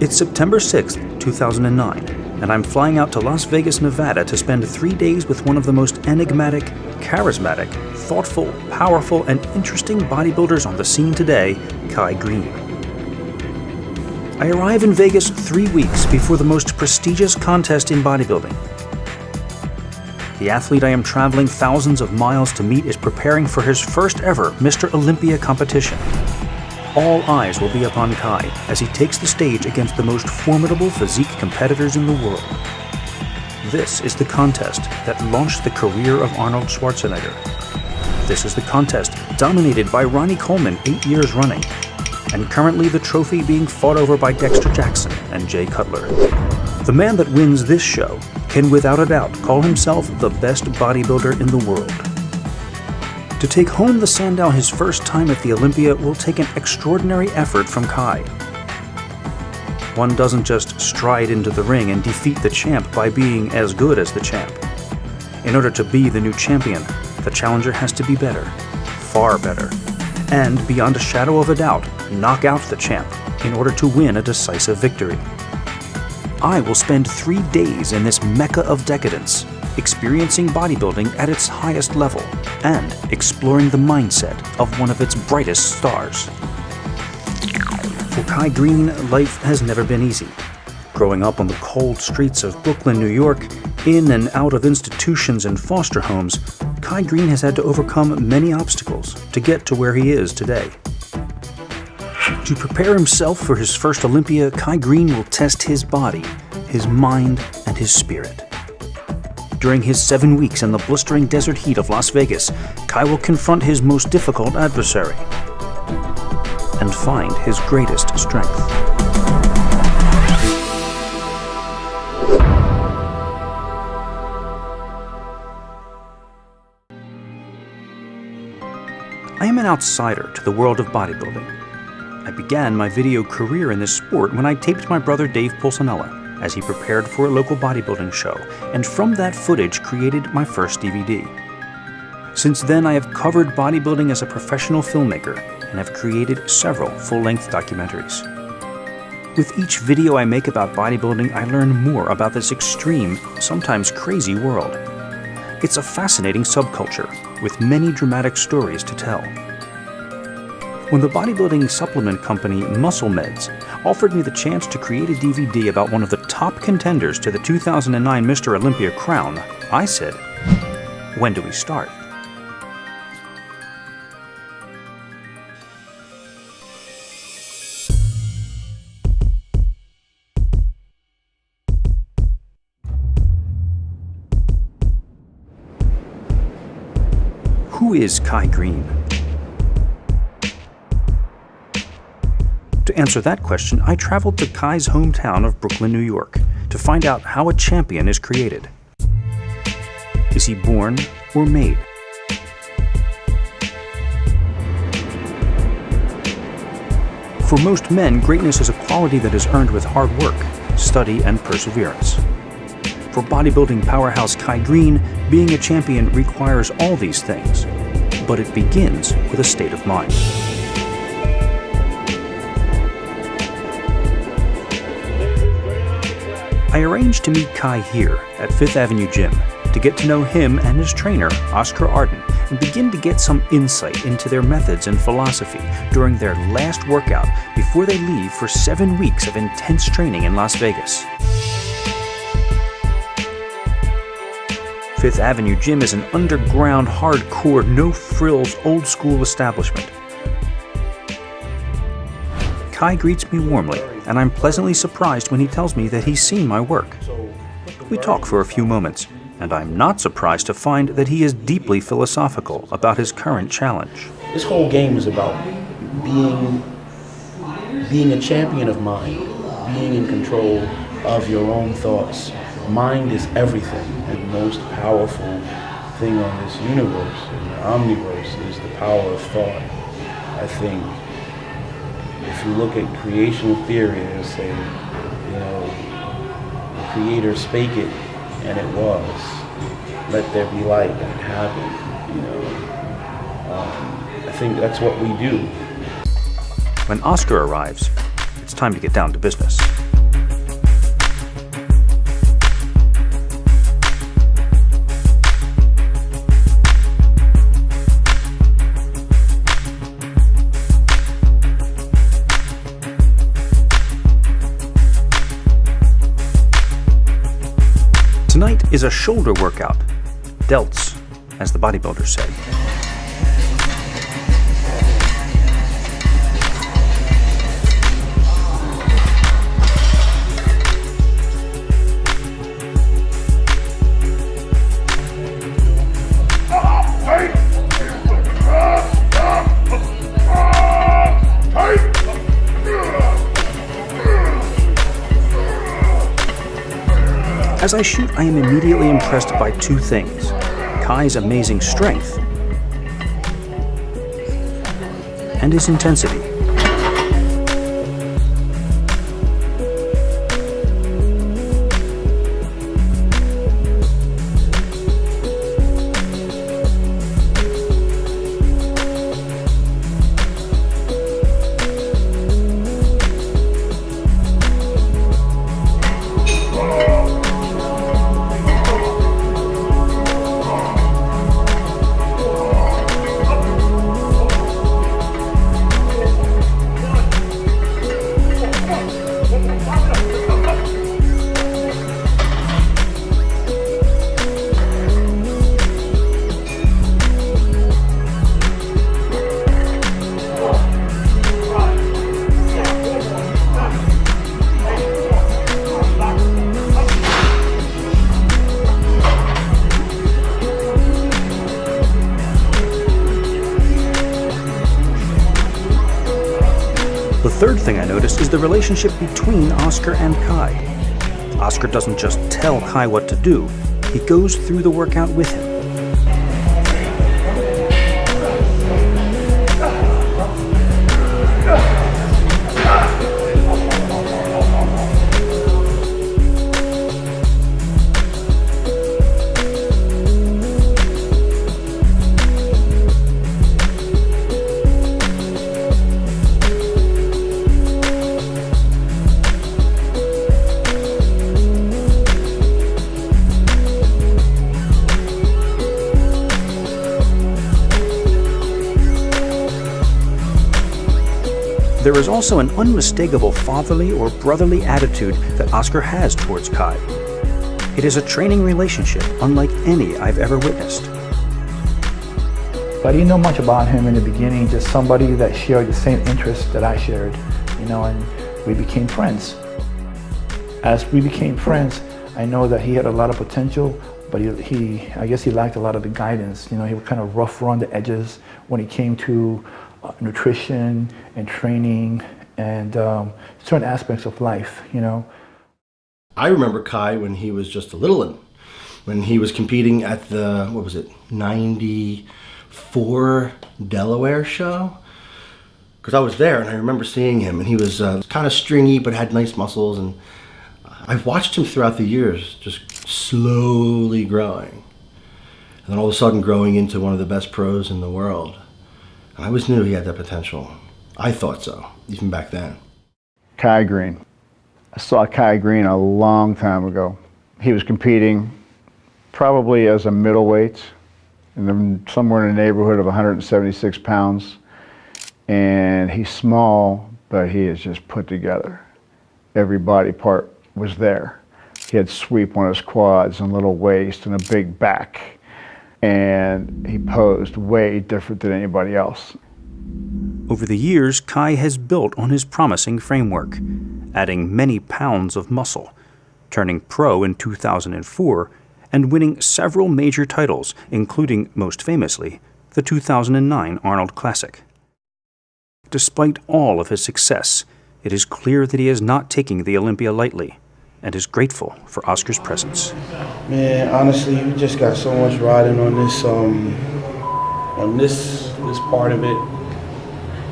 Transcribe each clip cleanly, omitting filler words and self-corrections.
It's September 6th, 2009, and I'm flying out to Las Vegas, Nevada to spend 3 days with one of the most enigmatic, charismatic, thoughtful, powerful, and interesting bodybuilders on the scene today, Kai Green. I arrive in Vegas 3 weeks before the most prestigious contest in bodybuilding. The athlete I am traveling thousands of miles to meet is preparing for his first ever Mr. Olympia competition. All eyes will be upon Kai as he takes the stage against the most formidable physique competitors in the world. This is the contest that launched the career of Arnold Schwarzenegger. This is the contest dominated by Ronnie Coleman 8 years running, and currently the trophy being fought over by Dexter Jackson and Jay Cutler. The man that wins this show can without a doubt call himself the best bodybuilder in the world. To take home the Sandow his first time at the Olympia will take an extraordinary effort from Kai. One doesn't just stride into the ring and defeat the champ by being as good as the champ. In order to be the new champion, the challenger has to be better, far better, and beyond a shadow of a doubt, knock out the champ in order to win a decisive victory. I will spend 3 days in this mecca of decadence, experiencing bodybuilding at its highest level and exploring the mindset of one of its brightest stars. For Kai Green, life has never been easy. Growing up on the cold streets of Brooklyn, New York, in and out of institutions and foster homes, Kai Green has had to overcome many obstacles to get to where he is today. To prepare himself for his first Olympia, Kai Green will test his body, his mind, and his spirit. During his 7 weeks in the blistering desert heat of Las Vegas, Kai will confront his most difficult adversary and find his greatest strength. I am an outsider to the world of bodybuilding. I began my video career in this sport when I taped my brother Dave Pulcinella as he prepared for a local bodybuilding show, and from that footage created my first DVD. Since then, I have covered bodybuilding as a professional filmmaker and have created several full-length documentaries. With each video I make about bodybuilding, I learn more about this extreme, sometimes crazy world. It's a fascinating subculture with many dramatic stories to tell. When the bodybuilding supplement company Muscle Meds offered me the chance to create a DVD about one of the top contenders to the 2009 Mr. Olympia crown, I said, "When do we start?" Who is Kai Green? To answer that question, I traveled to Kai's hometown of Brooklyn, New York, to find out how a champion is created. Is he born or made? For most men, greatness is a quality that is earned with hard work, study, and perseverance. For bodybuilding powerhouse Kai Green, being a champion requires all these things, but it begins with a state of mind. I arranged to meet Kai here at Fifth Avenue Gym to get to know him and his trainer, Oscar Arden, and begin to get some insight into their methods and philosophy during their last workout before they leave for 7 weeks of intense training in Las Vegas. Fifth Avenue Gym is an underground, hardcore, no-frills, old-school establishment. Kai greets me warmly, and I'm pleasantly surprised when he tells me that he's seen my work. We talk for a few moments, and I'm not surprised to find that he is deeply philosophical about his current challenge. This whole game is about being a champion of mind, being in control of your own thoughts. Mind is everything, and the most powerful thing on this universe, in the omniverse, is the power of thought. I think if you look at creational theory, they'll say, you know, the Creator spake it, and it was. Let there be light, and it happened. You know, I think that's what we do. When Oscar arrives, it's time to get down to business. Tonight is a shoulder workout. Delts, as the bodybuilders say. As I shoot, I am immediately impressed by two things: Kai's amazing strength and his intensity. The third thing I noticed is the relationship between Oscar and Kai. Oscar doesn't just tell Kai what to do, he goes through the workout with him. There is also an unmistakable fatherly or brotherly attitude that Oscar has towards Kai. It is a training relationship unlike any I've ever witnessed. I didn't know much about him in the beginning, just somebody that shared the same interests that I shared, and we became friends. As we became friends, I know that he had a lot of potential, but I guess he lacked a lot of the guidance. He was kind of rough around the edges when it came to nutrition and training and certain aspects of life, I remember Kai when he was just a little one, when he was competing at the, 94 Delaware show? Because I was there and I remember seeing him, and he was kind of stringy but had nice muscles, and I've watched him throughout the years just slowly growing, and then all of a sudden growing into one of the best pros in the world. I always knew he had that potential. I thought so, even back then. Kai Green. I saw Kai Green a long time ago. He was competing probably as a middleweight, somewhere in the neighborhood of 176 pounds. And he's small, but he is just put together. Every body part was there. He had sweep on his quads and little waist and a big back. And he posed way different than anybody else. Over the years, Kai has built on his promising framework, adding many pounds of muscle, turning pro in 2004, and winning several major titles, including, most famously, the 2009 Arnold Classic. Despite all of his success, it is clear that he is not taking the Olympia lightly, and is grateful for Oscar's presence. Man, honestly, we just got so much riding on this part of it.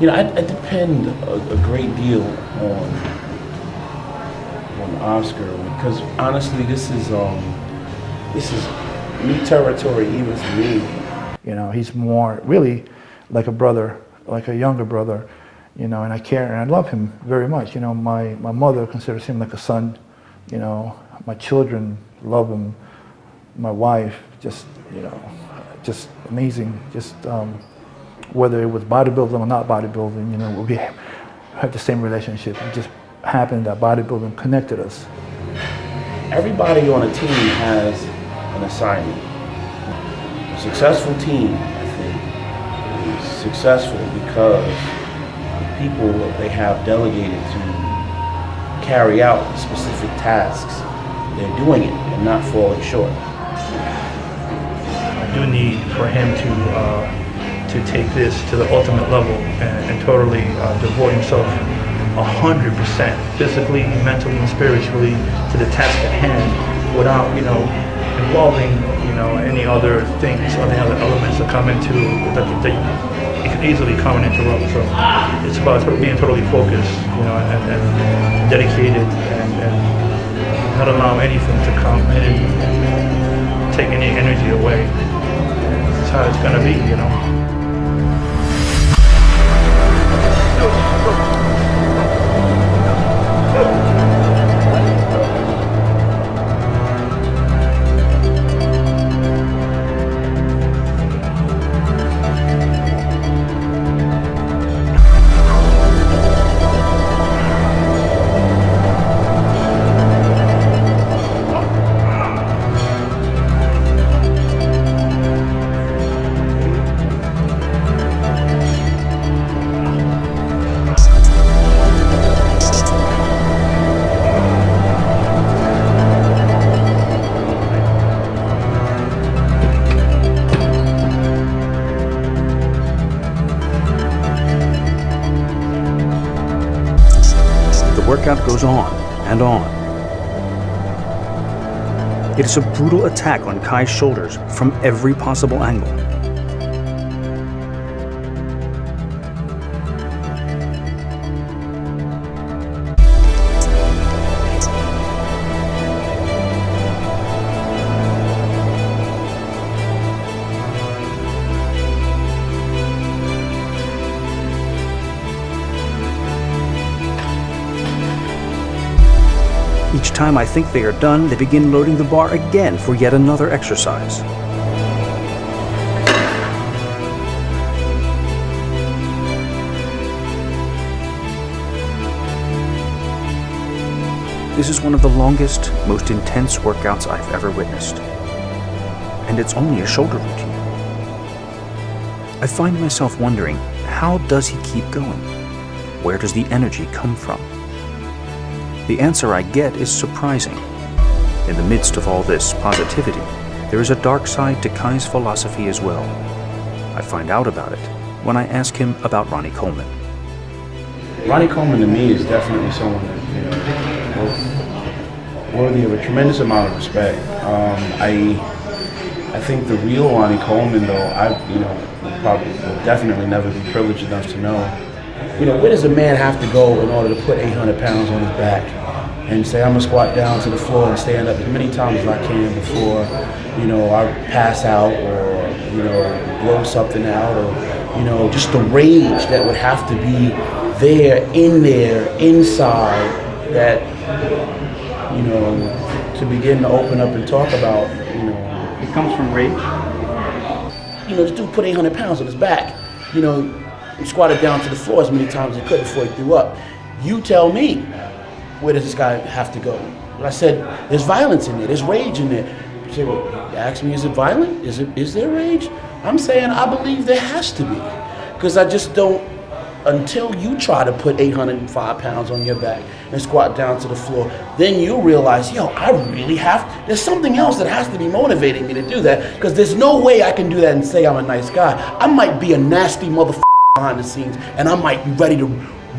I depend a great deal on Oscar, because honestly, this is new territory even for me. He's more really like a brother, like a younger brother, and I care and I love him very much. My mother considers him like a son. My children love him. My wife, just amazing. Whether it was bodybuilding or not bodybuilding, we had the same relationship. It just happened that bodybuilding connected us. everybody on a team has an assignment. A successful team, I think, is successful because the people that they have delegated to carry out specific tasks, they're doing it and not falling short. I do need for him to take this to the ultimate level and totally devote himself 100% physically, mentally, and spiritually to the task at hand without, involving, any other things or any other elements that come into that it can easily come and interrupt. So it's about being totally focused, and dedicated and not allow anything to come in and take any energy away. That's how it's gonna be, The workout goes on and on. It is a brutal attack on Kai's shoulders from every possible angle. Each time I think they are done, they begin loading the bar again for yet another exercise. This is one of the longest, most intense workouts I've ever witnessed. And it's only a shoulder routine. I find myself wondering, how does he keep going? Where does the energy come from? The answer I get is surprising. In the midst of all this positivity, there is a dark side to Kai's philosophy as well. I find out about it when I ask him about Ronnie Coleman. Ronnie Coleman to me is definitely someone that, worthy of a tremendous amount of respect. I think the real Ronnie Coleman, though, probably will definitely never be privileged enough to know. Where does a man have to go in order to put 800 pounds on his back and say, I'm gonna squat down to the floor and stand up as many times as I can before, I pass out or, blow something out or, just the rage that would have to be there, inside that, to begin to open up and talk about, It comes from rage. This dude put 800 pounds on his back, and squatted down to the floor as many times as he could before he threw up. You tell me, where does this guy have to go? And I said, there's violence in there, there's rage in there. You say, well, you ask me, is it violent? Is there rage? I'm saying I believe there has to be. Because I just don't, until you try to put 805 pounds on your back and squat down to the floor, then you realize, I really there's something else that has to be motivating me to do that, because there's no way I can do that and say I'm a nice guy. I might be a nasty motherfucker behind the scenes, and I might be ready to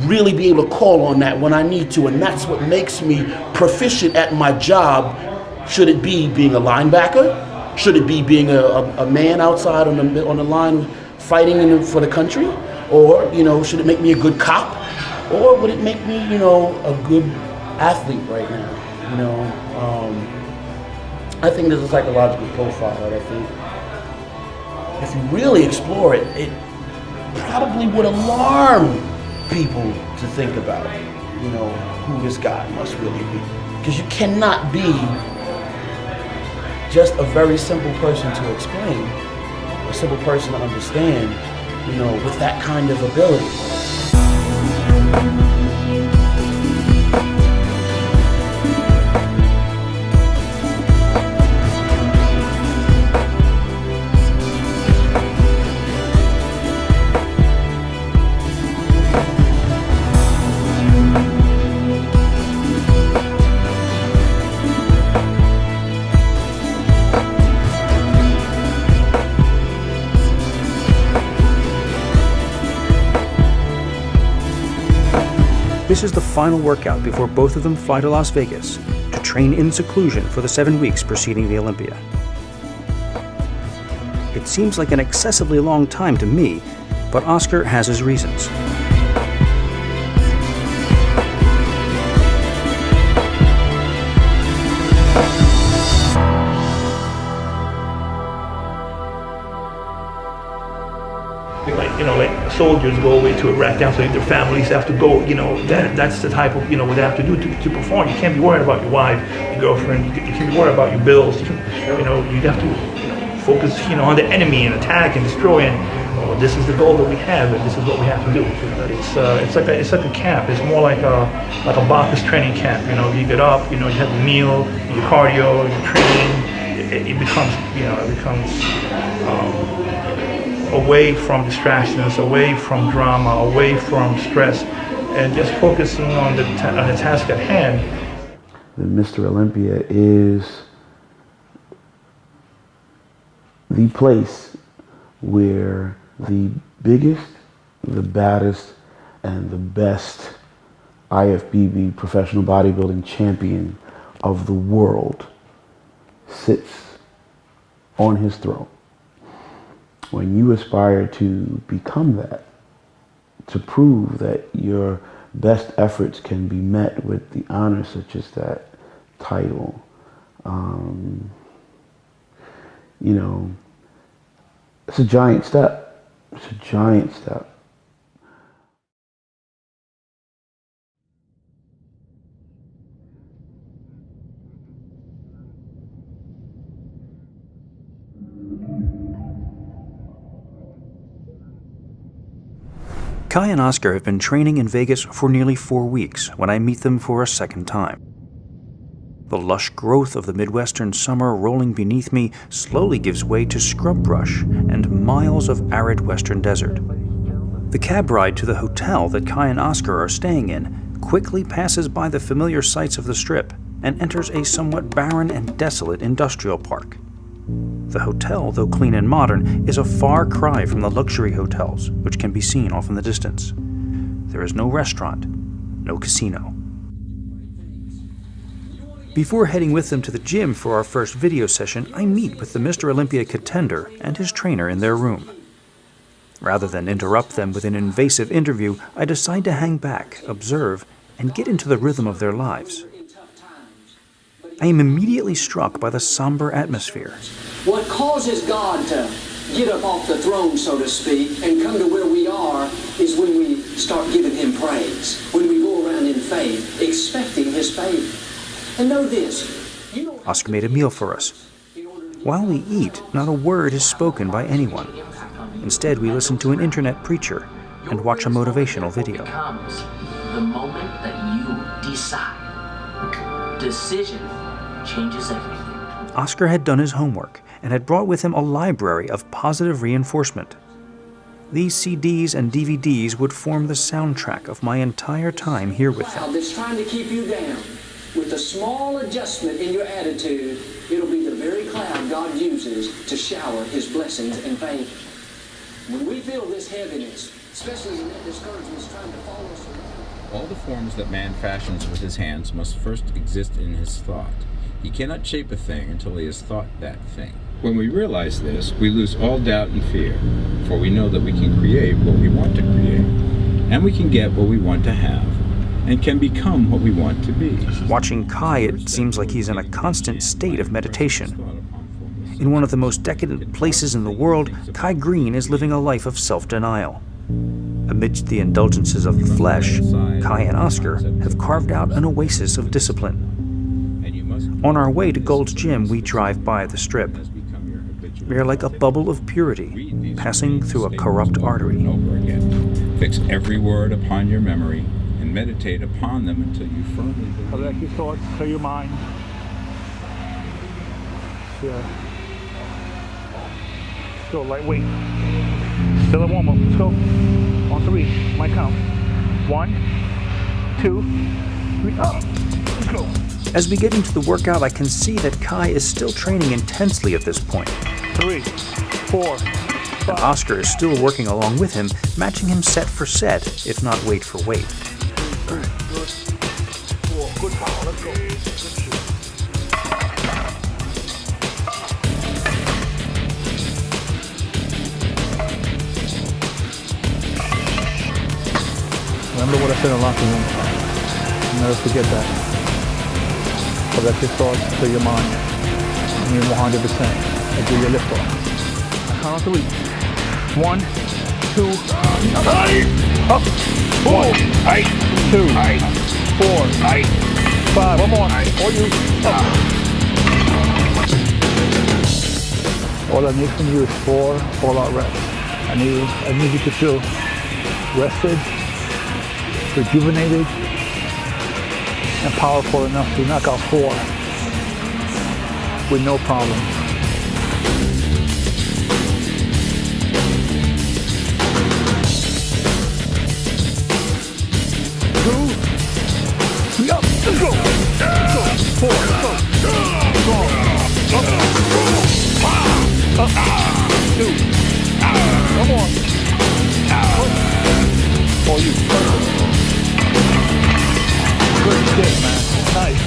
really be able to call on that when I need to, and that's what makes me proficient at my job. Should it be being a linebacker? Should it be being a man outside on the line fighting for the country? Or, should it make me a good cop? Or would it make me, a good athlete right now? I think there's a psychological profile that I think, if you really explore it, it probably would alarm people to think about, who this guy must really be. Because you cannot be just a very simple person to explain, a simple person to understand, with that kind of ability. This is the final workout before both of them fly to Las Vegas to train in seclusion for the 7 weeks preceding the Olympia. It seems like an excessively long time to me, but Oscar has his reasons. Like soldiers go away to Iraq, so their families have to go, that's the type of, what they have to do to perform. You can't be worried about your wife, your girlfriend, you can't be worried about your bills. You have to, focus, on the enemy and attack and destroy, and this is the goal that we have, and this is what we have to do. It's like a camp. It's more like a Bacchus training camp. You get up, you have your meal, your cardio, your training. It becomes away from distractions, away from drama, away from stress, and just focusing on the task at hand. The Mr. Olympia is the place where the biggest, the baddest, and the best IFBB professional bodybuilding champion of the world sits on his throne. When you aspire to become that, to prove that your best efforts can be met with the honor such as that title, it's a giant step. It's a giant step. Kai and Oscar have been training in Vegas for nearly 4 weeks when I meet them for a second time. The lush growth of the Midwestern summer rolling beneath me slowly gives way to scrub brush and miles of arid western desert. The cab ride to the hotel that Kai and Oscar are staying in quickly passes by the familiar sights of the Strip and enters a somewhat barren and desolate industrial park. The hotel, though clean and modern, is a far cry from the luxury hotels, which can be seen off in the distance. There is no restaurant, no casino. Before heading with them to the gym for our first video session, I meet with the Mr. Olympia contender and his trainer in their room. Rather than interrupt them with an invasive interview, I decide to hang back, observe, and get into the rhythm of their lives. I am immediately struck by the somber atmosphere. What causes God to get up off the throne, so to speak, and come to where we are is when we start giving Him praise, when we go around in faith, expecting His favor. And know this. Oscar made a meal for us. While we eat, not a word is spoken by anyone. Instead, we listen to an internet preacher and watch a motivational video. The moment that you decide, decision changes everything. Oscar had done his homework and had brought with him a library of positive reinforcement. These CDs and DVDs would form the soundtrack of my entire time here with him. That's trying to keep you down. With a small adjustment in your attitude, it'll be the very cloud God uses to shower His blessings and favor. When we feel this heaviness, especially when that discouragement's trying to follow us around. All the forms that man fashions with his hands must first exist in his thought. He cannot shape a thing until he has thought that thing. When we realize this, we lose all doubt and fear, for we know that we can create what we want to create, and we can get what we want to have, and can become what we want to be. Watching Kai, it seems like he's in a constant state of meditation. In one of the most decadent places in the world, Kai Green is living a life of self-denial. Amidst the indulgences of the flesh, Kai and Oscar have carved out an oasis of discipline. On our way to Gold's Gym, we drive by the Strip. We are like a bubble of purity, passing through a corrupt artery. Fix every word upon your memory and meditate upon them until you firmly believe. Collect your thoughts, clear your mind. Still lightweight. Still a warm-up. Let's go. On 3, my count. 1, 2, 3, up. Let's go. As we get into the workout, I can see that Kai is still training intensely at this point. 3, 4, 5. And Oscar is still working along with him, matching him set for set, if not weight for weight. Good. 4. Good power. Let's go. Good shit. Remember what I said in the locker room. Never forget that. Direct your thoughts to your mind. You need 100%. And do your lift off. I count on 3. 1, 2, up. 1, 2, 4, 5. One more. Or you. Up. All I need from you is 4 all-out reps. I need you to feel rested, rejuvenated, and powerful enough to knock out 4 with no problem. Let's go! Let's go! 4, let's go! Strong! Up! 2! One more! For you! Good shit, man. Nice!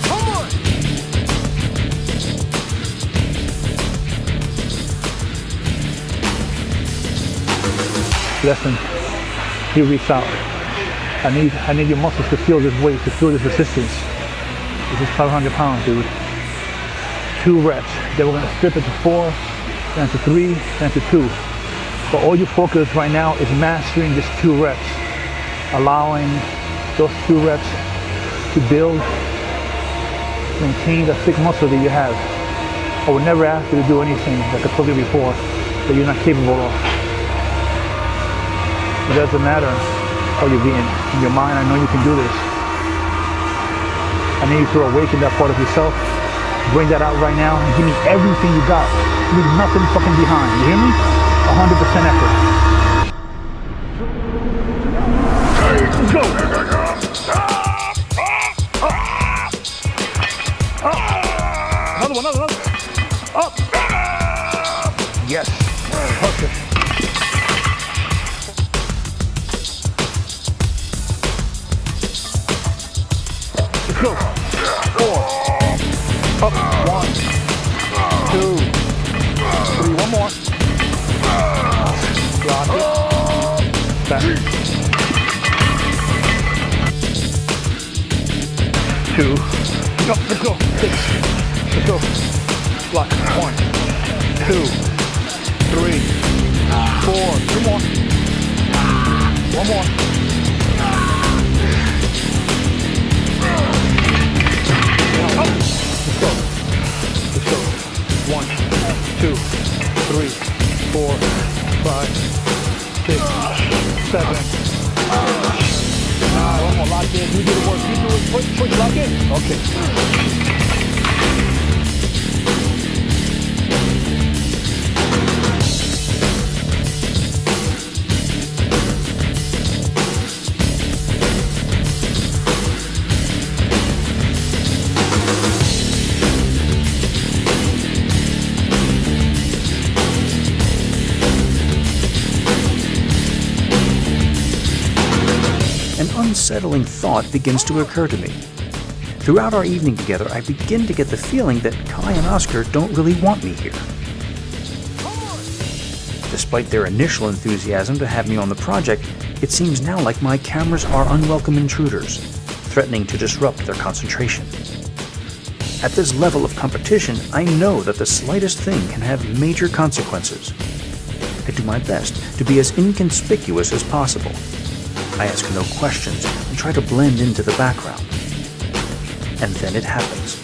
Come on! Listen, he reached out. I need your muscles to feel this weight, to feel this resistance. This is 500 pounds, dude. 2 reps. Then we're gonna strip it to 4, then to 3, then to 2. But all you focus right now is mastering this 2 reps. Allowing those 2 reps to build, maintain the thick muscle that you have. I would never ask you to do anything, like I told you before, that you're not capable of. It doesn't matter how you're being. In your mind, I know you can do this. I need you to awaken that part of yourself. Bring that out right now and give me everything you got. Leave nothing fucking behind. You hear me? 100% effort. Let's go! Another one. Up! Yes. Perfect. Let's go. 4. Up. 1, 2, 3. One more. Lock it. Back. 2. Up. Let's go. 6. Let's go. Block. 1, 2, 3, 4. 2 more. 1 more. Up. Let's go. Let's go. 1, 2, 3, 4, 5, 6, 7. 1 more. Lock in. You do the work. You do it. Push. Lock in. Okay. An unsettling thought begins to occur to me. Throughout our evening together, I begin to get the feeling that Kai and Oscar don't really want me here. Despite their initial enthusiasm to have me on the project, it seems now like my cameras are unwelcome intruders, threatening to disrupt their concentration. At this level of competition, I know that the slightest thing can have major consequences. I do my best to be as inconspicuous as possible. I ask no questions and try to blend into the background. And then it happens.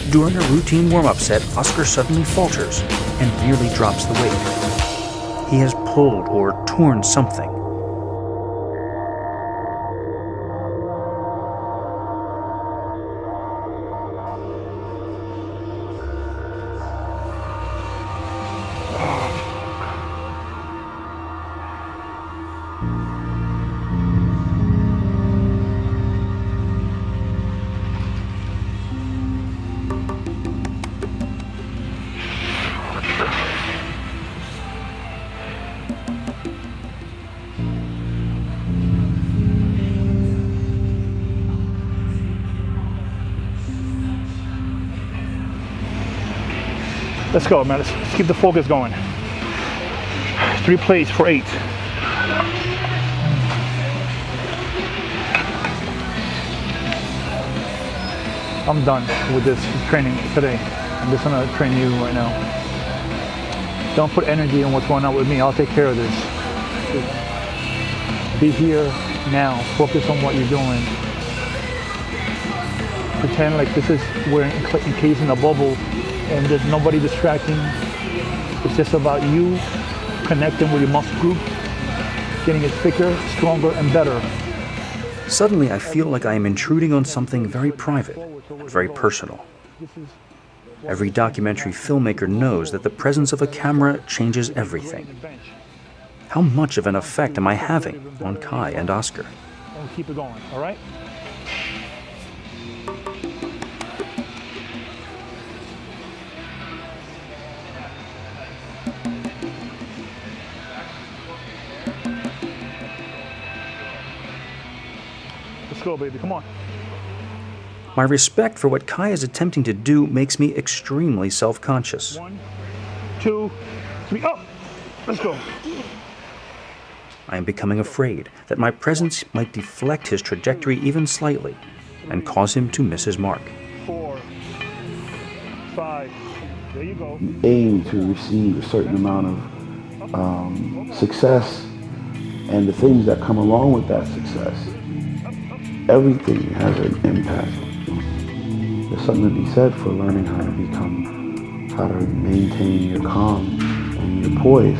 During a routine warm-up set, Oscar suddenly falters and nearly drops the weight. He has pulled or torn something. Let's go, man. Let's keep the focus going. 3 plates for 8. I'm done with this training today. I'm just gonna train you right now. Don't put energy in what's going on with me. I'll take care of this. Be here now. Focus on what you're doing. Pretend like this is we're encased in a bubble and there's nobody distracting. It's just about you connecting with your muscle group, getting it thicker, stronger, and better. Suddenly, I feel like I am intruding on something very private, very personal. Every documentary filmmaker knows that the presence of a camera changes everything. How much of an effect am I having on Kai and Oscar? And keep it going, all right? Let's go, baby, come on. My respect for what Kai is attempting to do makes me extremely self-conscious. 1, 2, 3, up! Let's go. I am becoming afraid that my presence might deflect his trajectory even slightly and cause him to miss his mark. 4, 5, there you go. You aim to receive a certain amount of success and the things that come along with that success. Everything has an impact. There's something to be said for learning how to maintain your calm and your poise.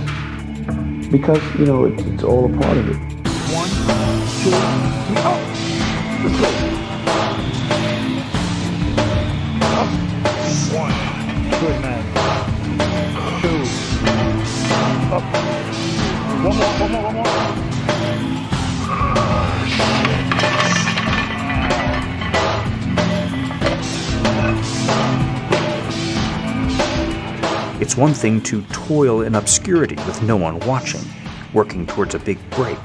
Because, you know, it's all a part of it. 1, 2, 3, up! Let's go. Up. 1, good man. 2, up. One more. It's one thing to toil in obscurity with no one watching, working towards a big break.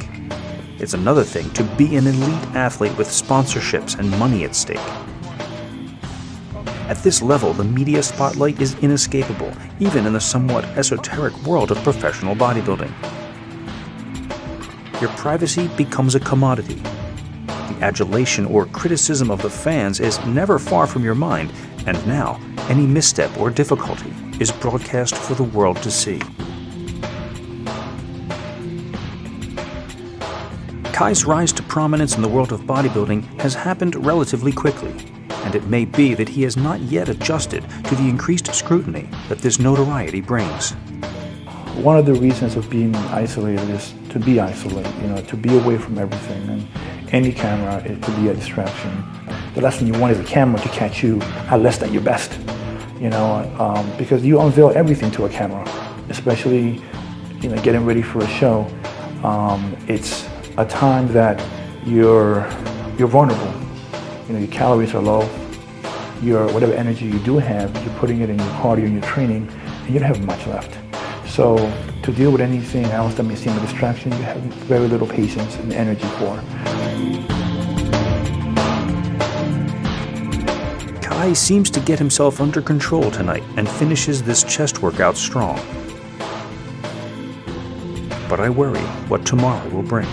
It's another thing to be an elite athlete with sponsorships and money at stake. At this level, the media spotlight is inescapable, even in the somewhat esoteric world of professional bodybuilding. Your privacy becomes a commodity. The adulation or criticism of the fans is never far from your mind, and now any misstep or difficulty is broadcast for the world to see. Kai's rise to prominence in the world of bodybuilding has happened relatively quickly, and it may be that he has not yet adjusted to the increased scrutiny that this notoriety brings. One of the reasons of being isolated is to be isolated, you know, to be away from everything. And any camera, it could be a distraction. The last thing you want is a camera to catch you at less than your best, you know, because you unveil everything to a camera, especially, you know, getting ready for a show. It's a time that you're vulnerable. You know, your calories are low. Your whatever energy you do have, you're putting it in your cardio and your training, and you don't have much left. So to deal with anything else that may seem a distraction, you have very little patience and energy for. Kai seems to get himself under control tonight and finishes this chest workout strong. But I worry what tomorrow will bring.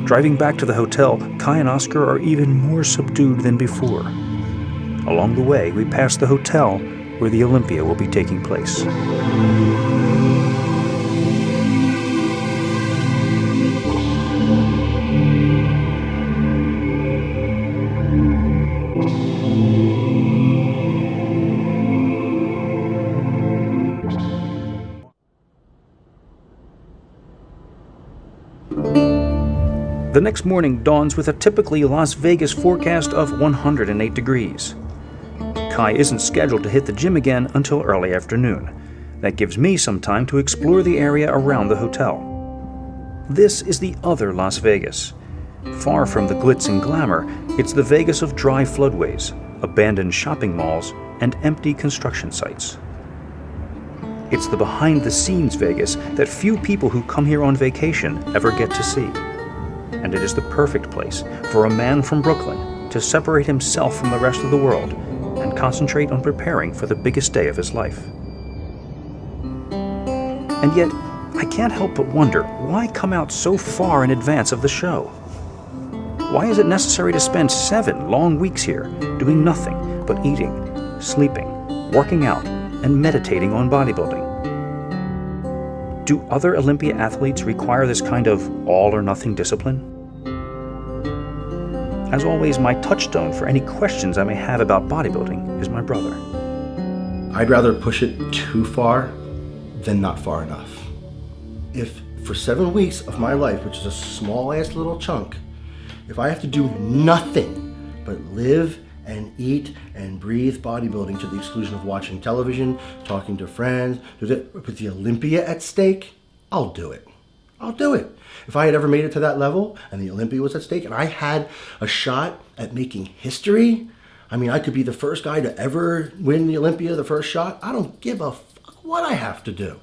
Driving back to the hotel, Kai and Oscar are even more subdued than before. Along the way, we pass the hotel where the Olympia will be taking place. The next morning dawns with a typically Las Vegas forecast of 108 degrees. Kai isn't scheduled to hit the gym again until early afternoon. That gives me some time to explore the area around the hotel. This is the other Las Vegas. Far from the glitz and glamour, it's the Vegas of dry floodways, abandoned shopping malls, and empty construction sites. It's the behind-the-scenes Vegas that few people who come here on vacation ever get to see. And it is the perfect place for a man from Brooklyn to separate himself from the rest of the world and concentrate on preparing for the biggest day of his life. And yet, I can't help but wonder, why come out so far in advance of the show? Why is it necessary to spend 7 long weeks here doing nothing but eating, sleeping, working out, and meditating on bodybuilding? Do other Olympia athletes require this kind of all-or-nothing discipline? As always, my touchstone for any questions I may have about bodybuilding is my brother. I'd rather push it too far than not far enough. If for 7 weeks of my life, which is a small-ass little chunk, if I have to do nothing but live and eat and breathe bodybuilding to the exclusion of watching television, talking to friends, with the Olympia at stake, I'll do it. I'll do it. If I had ever made it to that level and the Olympia was at stake and I had a shot at making history, I mean, I could be the first guy to ever win the Olympia, the first shot. I don't give a fuck what I have to do.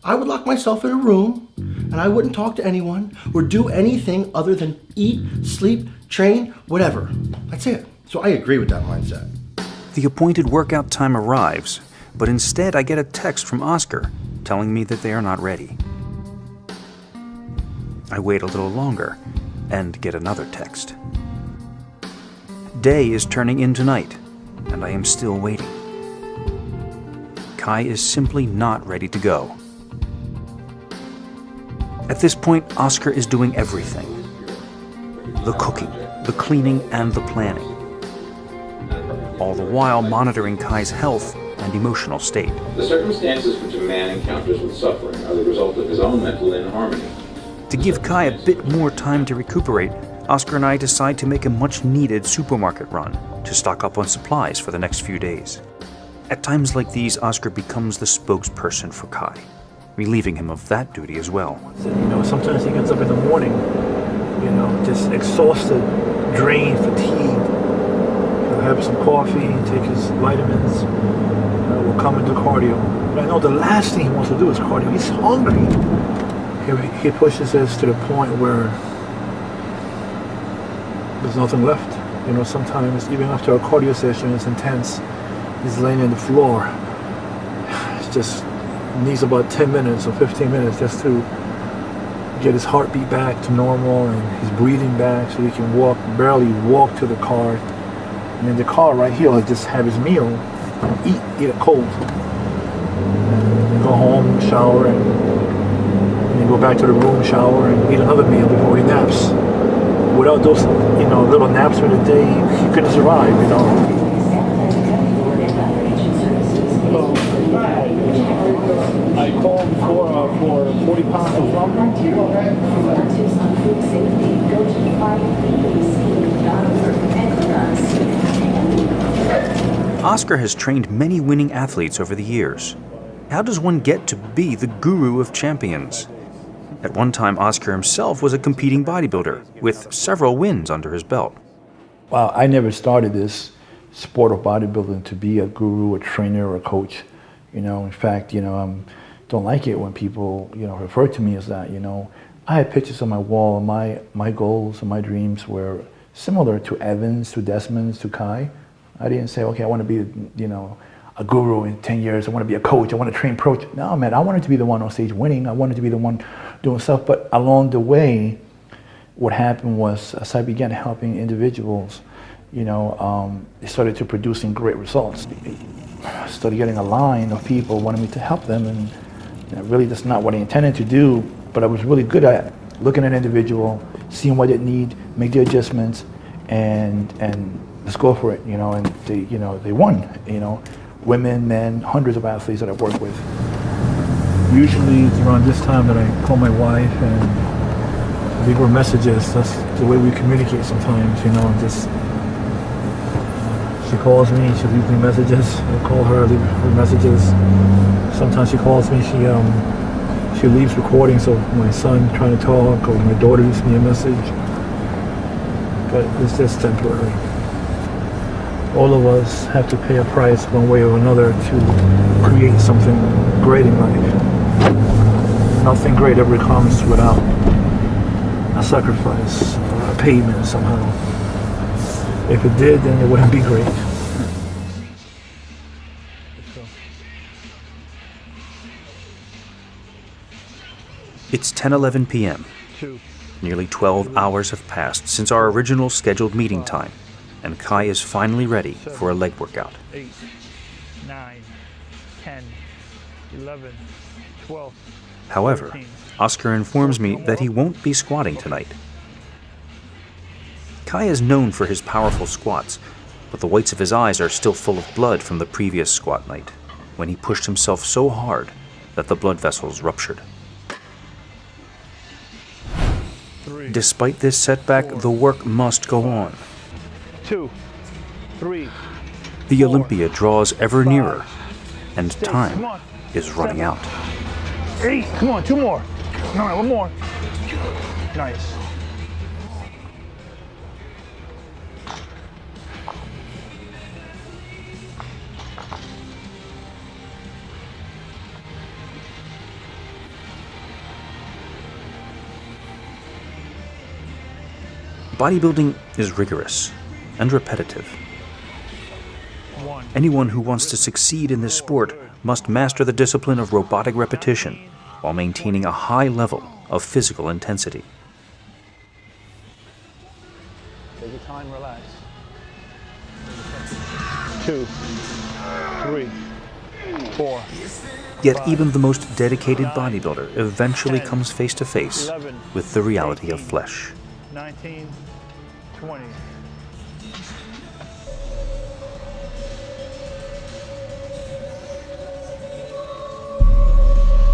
I would lock myself in a room and I wouldn't talk to anyone or do anything other than eat, sleep, train, whatever. That's it. So I agree with that mindset. The appointed workout time arrives, but instead I get a text from Oscar telling me that they are not ready. I wait a little longer and get another text. Day is turning into night, and I am still waiting. Kai is simply not ready to go. At this point, Oscar is doing everything. The cooking, the cleaning, and the planning. All the while monitoring Kai's health and emotional state. The circumstances which a man encounters with suffering are the result of his own mental inharmony. To give Kai a bit more time to recuperate, Oscar and I decide to make a much-needed supermarket run to stock up on supplies for the next few days. At times like these, Oscar becomes the spokesperson for Kai, relieving him of that duty as well. You know, sometimes he gets up in the morning, you know, just exhausted, drained, fatigued. He'll have some coffee, take his vitamins, we'll come into cardio. But I know the last thing he wants to do is cardio. He's hungry. He pushes us to the point where there's nothing left. You know, sometimes even after a cardio session, it's intense. He's laying on the floor. It's just needs about 10 minutes or 15 minutes just to get his heartbeat back to normal and his breathing back so he can walk, barely walk to the car. And in the car right here, he'll just have his meal and eat it cold. And go home, shower, and go back to the room, shower, and eat another meal before he naps. Without those, you know, little naps for the day, he couldn't survive, you know. I called for 40 pounds of lumber. Oscar has trained many winning athletes over the years. How does one get to be the guru of champions? At one time, Oscar himself was a competing bodybuilder with several wins under his belt. Well, I never started this sport of bodybuilding to be a guru, a trainer, or a coach. You know, in fact, you know, don't like it when people, you know, refer to me as that. You know, I had pictures on my wall. My goals and my dreams were similar to Evan's, to Desmond's, to Kai. I didn't say, okay, I want to be, you know, a guru in 10 years. I want to be a coach. I want to train pro. No, man, I wanted to be the one on stage winning. I wanted to be the one doing stuff. But along the way, what happened was, as I began helping individuals, you know, they started to producing great results. I started getting a line of people wanting me to help them, and you know, really that's not what I intended to do, but I was really good at looking at an individual, seeing what they need, make the adjustments, and let's go for it, you know, and they won, you know, women, men, hundreds of athletes that I've worked with. Usually it's around this time that I call my wife and leave her messages. That's the way we communicate sometimes, you know, just she calls me, she leaves me messages. I call her, leave her messages. Sometimes she calls me, she leaves recordings of my son trying to talk, or my daughter leaves me a message. But it's just temporary. All of us have to pay a price one way or another to create something great in life. Nothing great ever comes without a sacrifice, or a payment somehow. If it did, then it wouldn't be great. It's 10:11 p.m. Nearly 12 hours have passed since our original scheduled meeting time, and Kai is finally ready for a leg workout. 8, 9, 10, 11, 12. However, 13. Oscar informs me that he won't be squatting tonight. Kai is known for his powerful squats, but the whites of his eyes are still full of blood from the previous squat night, when he pushed himself so hard that the blood vessels ruptured. 3, Despite this setback, the work must go on. 2, 3. The Olympia draws ever nearer, and time is running out. 8. Come on, 2 more. 9. 1 more. Nice. Bodybuilding is rigorous and repetitive. 1. Anyone who wants to succeed in this sport must master the discipline of robotic repetition while maintaining a high level of physical intensity. Take your time, relax. 2, 3, 4. Yet even the most dedicated bodybuilder eventually comes face to face 11, with the reality of 18, flesh. 19, 20.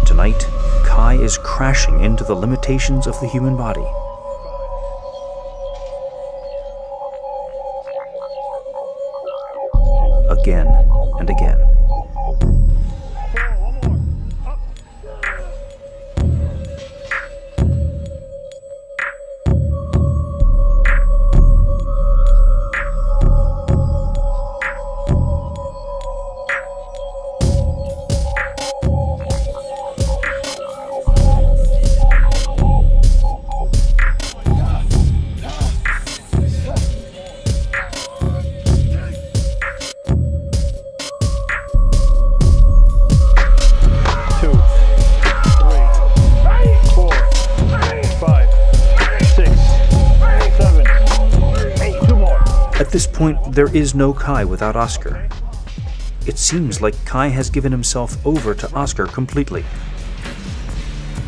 Tonight, Kai is crashing into the limitations of the human body. Again and again. At this point, there is no Kai without Oscar. It seems like Kai has given himself over to Oscar completely.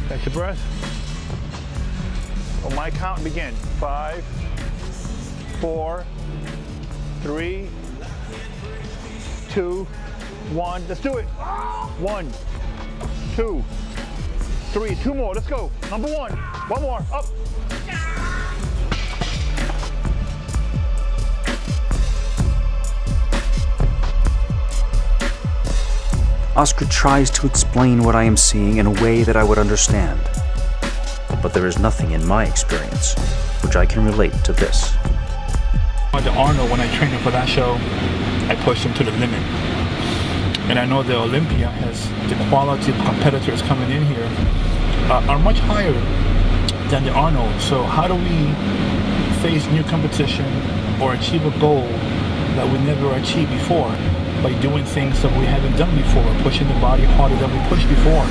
Catch your breath. On my count, begin. 5, 4, 3, 2, 1. Let's do it. 1, 2, 3. 2 more. Let's go. Number 1. 1 more. Up. Oscar tries to explain what I am seeing in a way that I would understand. But there is nothing in my experience which I can relate to this. The Arnold, when I trained him for that show, I pushed him to the limit. And I know the Olympia has the quality of competitors coming in here are much higher than the Arnold. So how do we face new competition or achieve a goal that we never achieved before? By doing things that we haven't done before, pushing the body harder than we pushed before.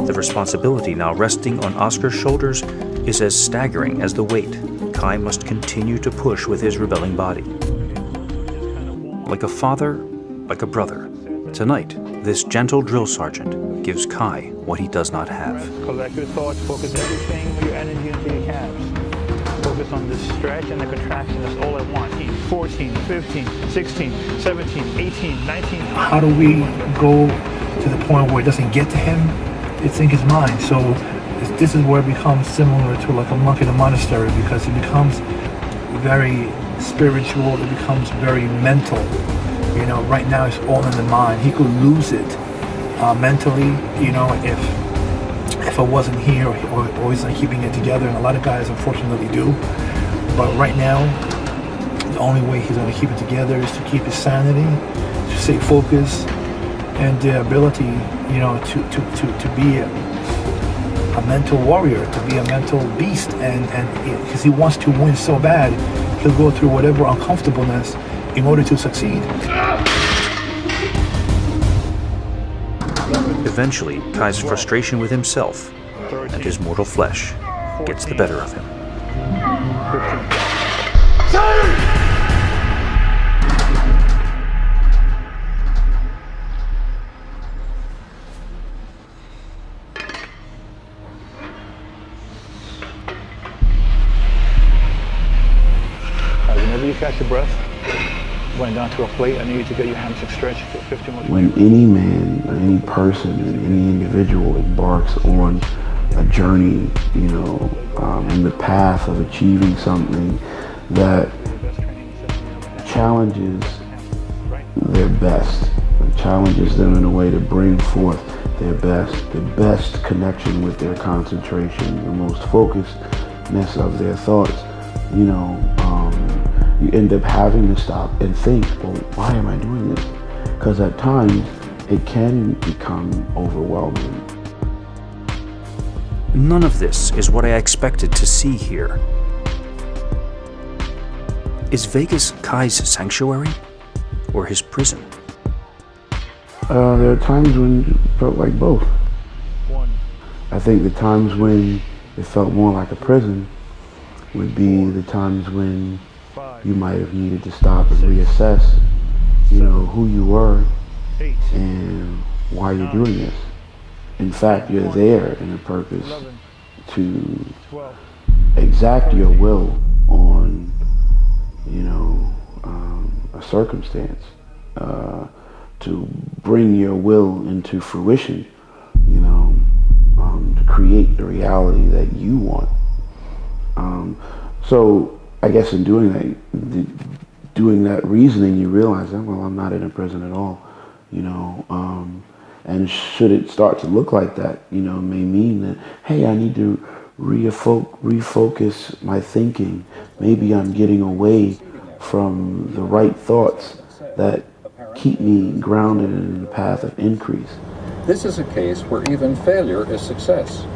The responsibility now resting on Oscar's shoulders is as staggering as the weight Kai must continue to push with his rebelling body. Like a father, like a brother. Tonight, this gentle drill sergeant gives Kai what he does not have. Collect your thoughts, focus everything, your energy into your calves. Focus on the stretch and the contraction, that's all I want. 14, 15, 16, 17, 18, 19. How do we go to the point where it doesn't get to him? It's in his mind. So this is where it becomes similar to like a monk in a monastery, because it becomes very spiritual, it becomes very mental. You know, right now it's all in the mind. He could lose it mentally, you know, if I wasn't here, or he's not keeping it together, and a lot of guys unfortunately do. But right now, the only way he's going to keep it together is to keep his sanity, to stay focused, and the ability, you know, to be a mental warrior, to be a mental beast, and because he wants to win so bad, he'll go through whatever uncomfortableness in order to succeed. Eventually, Kai's frustration with himself and his mortal flesh gets the better of him. Whenever you catch your breath, going down to a plate, I need you to get your hamstring stretched for 15 more. When any man, or any person, any individual embarks on a journey, you know, in the path of achieving something that challenges their best, challenges them in a way to bring forth their best, the best connection with their concentration, the most focusedness of their thoughts, you know, you end up having to stop and think, well, why am I doing this? Because at times it can become overwhelming. None of this is what I expected to see here. Is Vegas Kai's sanctuary or his prison? There are times when it felt like both. I think the times when it felt more like a prison would be the times when you might have needed to stop and reassess, you know, who you were and why you're doing this. In fact, you're there in a purpose to exact your will on, you know, a circumstance, to bring your will into fruition, you know, to create the reality that you want. So I guess in doing that reasoning, you realize that, well, I'm not in a prison at all, you know, and should it start to look like that, you know, may mean that, hey, I need to refocus my thinking. Maybe I'm getting away from the right thoughts that keep me grounded in the path of increase. This is a case where even failure is success,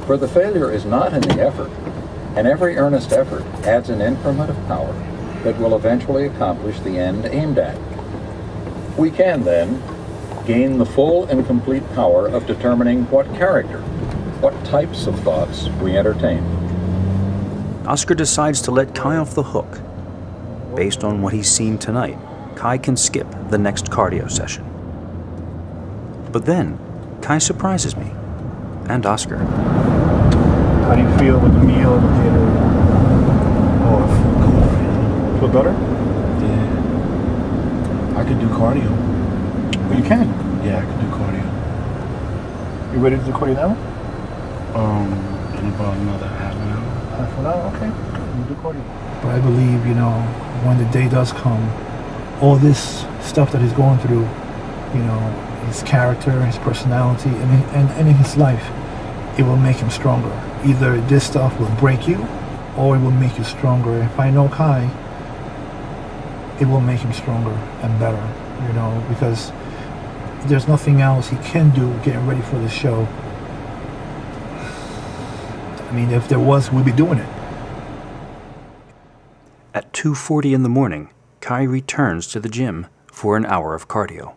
for the failure is not in the effort, and every earnest effort adds an increment of power that will eventually accomplish the end aimed at. We can then gain the full and complete power of determining what character, what types of thoughts we entertain. Oscar decides to let Kai off the hook. Based on what he's seen tonight, Kai can skip the next cardio session. But then, Kai surprises me, and Oscar. How do you feel with the meal? Oh, I feel good. Feel better? Yeah. I could do cardio. Well, you can. Yeah, I could do cardio. You ready to do cardio now? In about another half an hour. Half an hour, okay. You do cardio. But I believe, you know, when the day does come, all this stuff that he's going through, you know, his character, his personality, and in his life, it will make him stronger. Either this stuff will break you, or it will make you stronger. If I know Kai, it will make him stronger and better, you know, because there's nothing else he can do getting ready for the show. I mean, if there was, we'd be doing it. At 2:40 in the morning, Kai returns to the gym for an hour of cardio.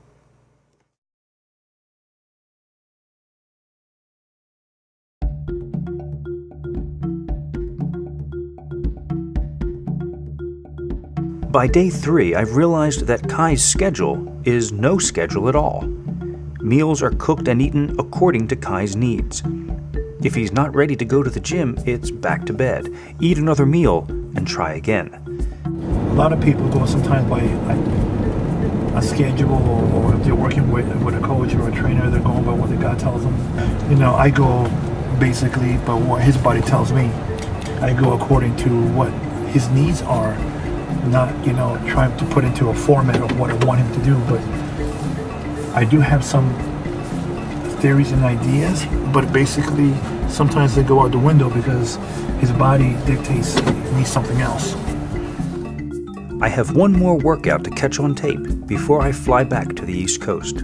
By day 3, I've realized that Kai's schedule is no schedule at all. Meals are cooked and eaten according to Kai's needs. If he's not ready to go to the gym, it's back to bed, eat another meal, and try again. A lot of people go sometimes by a schedule, or if they're working with a coach or a trainer, they're going by what the God tells them. You know, I go basically by what his body tells me. I go according to what his needs are, not, you know, trying to put into a format of what I want him to do. But I do have some theories and ideas, but basically sometimes they go out the window because his body dictates he needs something else. I have one more workout to catch on tape before I fly back to the East Coast.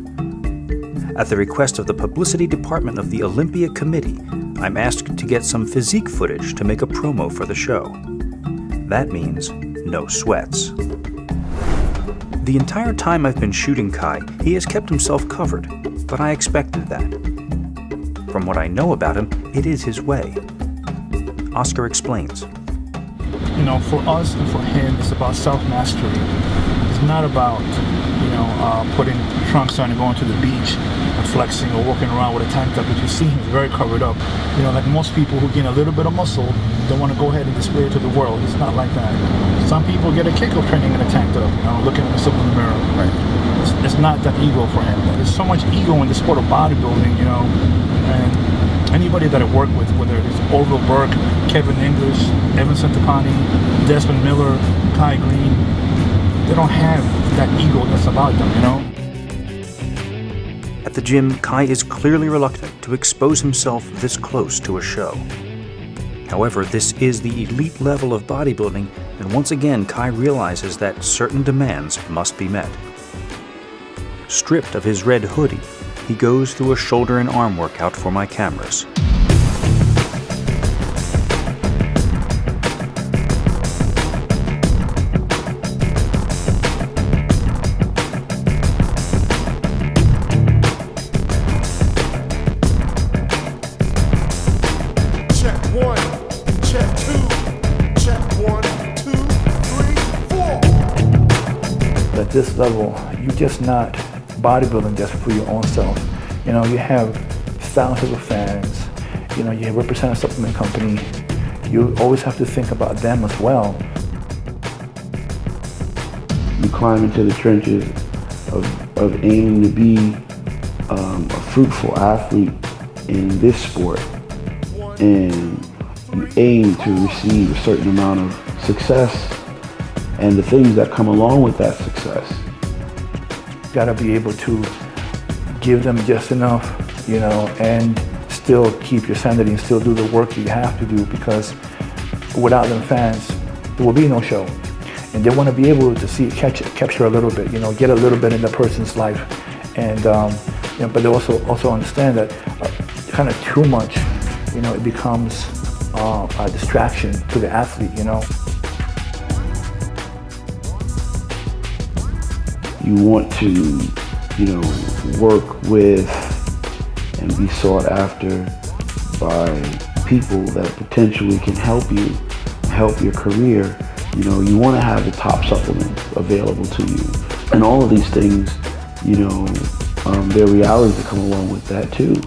At the request of the publicity department of the Olympia Committee, I'm asked to get some physique footage to make a promo for the show. That means no sweats. The entire time I've been shooting Kai, he has kept himself covered, but I expected that. From what I know about him, it is his way. Oscar explains. You know, for us and for him, it's about self-mastery. It's not about, putting trunks on and going to the beach and flexing or walking around with a tank top. But you see him very covered up. You know, like most people who gain a little bit of muscle, they want to go ahead and display it to the world. It's not like that. Some people get a kick of training in a tank top, looking at themselves in the mirror. Right. It's not that ego for him. There's so much ego in the sport of bodybuilding, and anybody that I work with, whether it's Orville Burke, Kevin English, Evan Centopani, Desmond Miller, Kai Green, they don't have that ego that's about them, At the gym, Kai is clearly reluctant to expose himself this close to a show. However, this is the elite level of bodybuilding, and once again Kai realizes that certain demands must be met. Stripped of his red hoodie, he goes through a shoulder and arm workout for my cameras. At this level, you're just not bodybuilding just for your own self. You have thousands of fans. You represent a supplement company. You always have to think about them as well. You climb into the trenches of aiming to be a fruitful athlete in this sport, and you aim to receive a certain amount of success and the things that come along with that success. You gotta be able to give them just enough, and still keep your sanity and still do the work you have to do, because without them fans, there will be no show. And they want to be able to see, capture a little bit, get a little bit in the person's life. And, but they also understand that kind of too much, it becomes a distraction to the athlete, You want to, work with and be sought after by people that potentially can help you, help your career. You want to have the top supplements available to you. And all of these things, there are realities that come along with that too.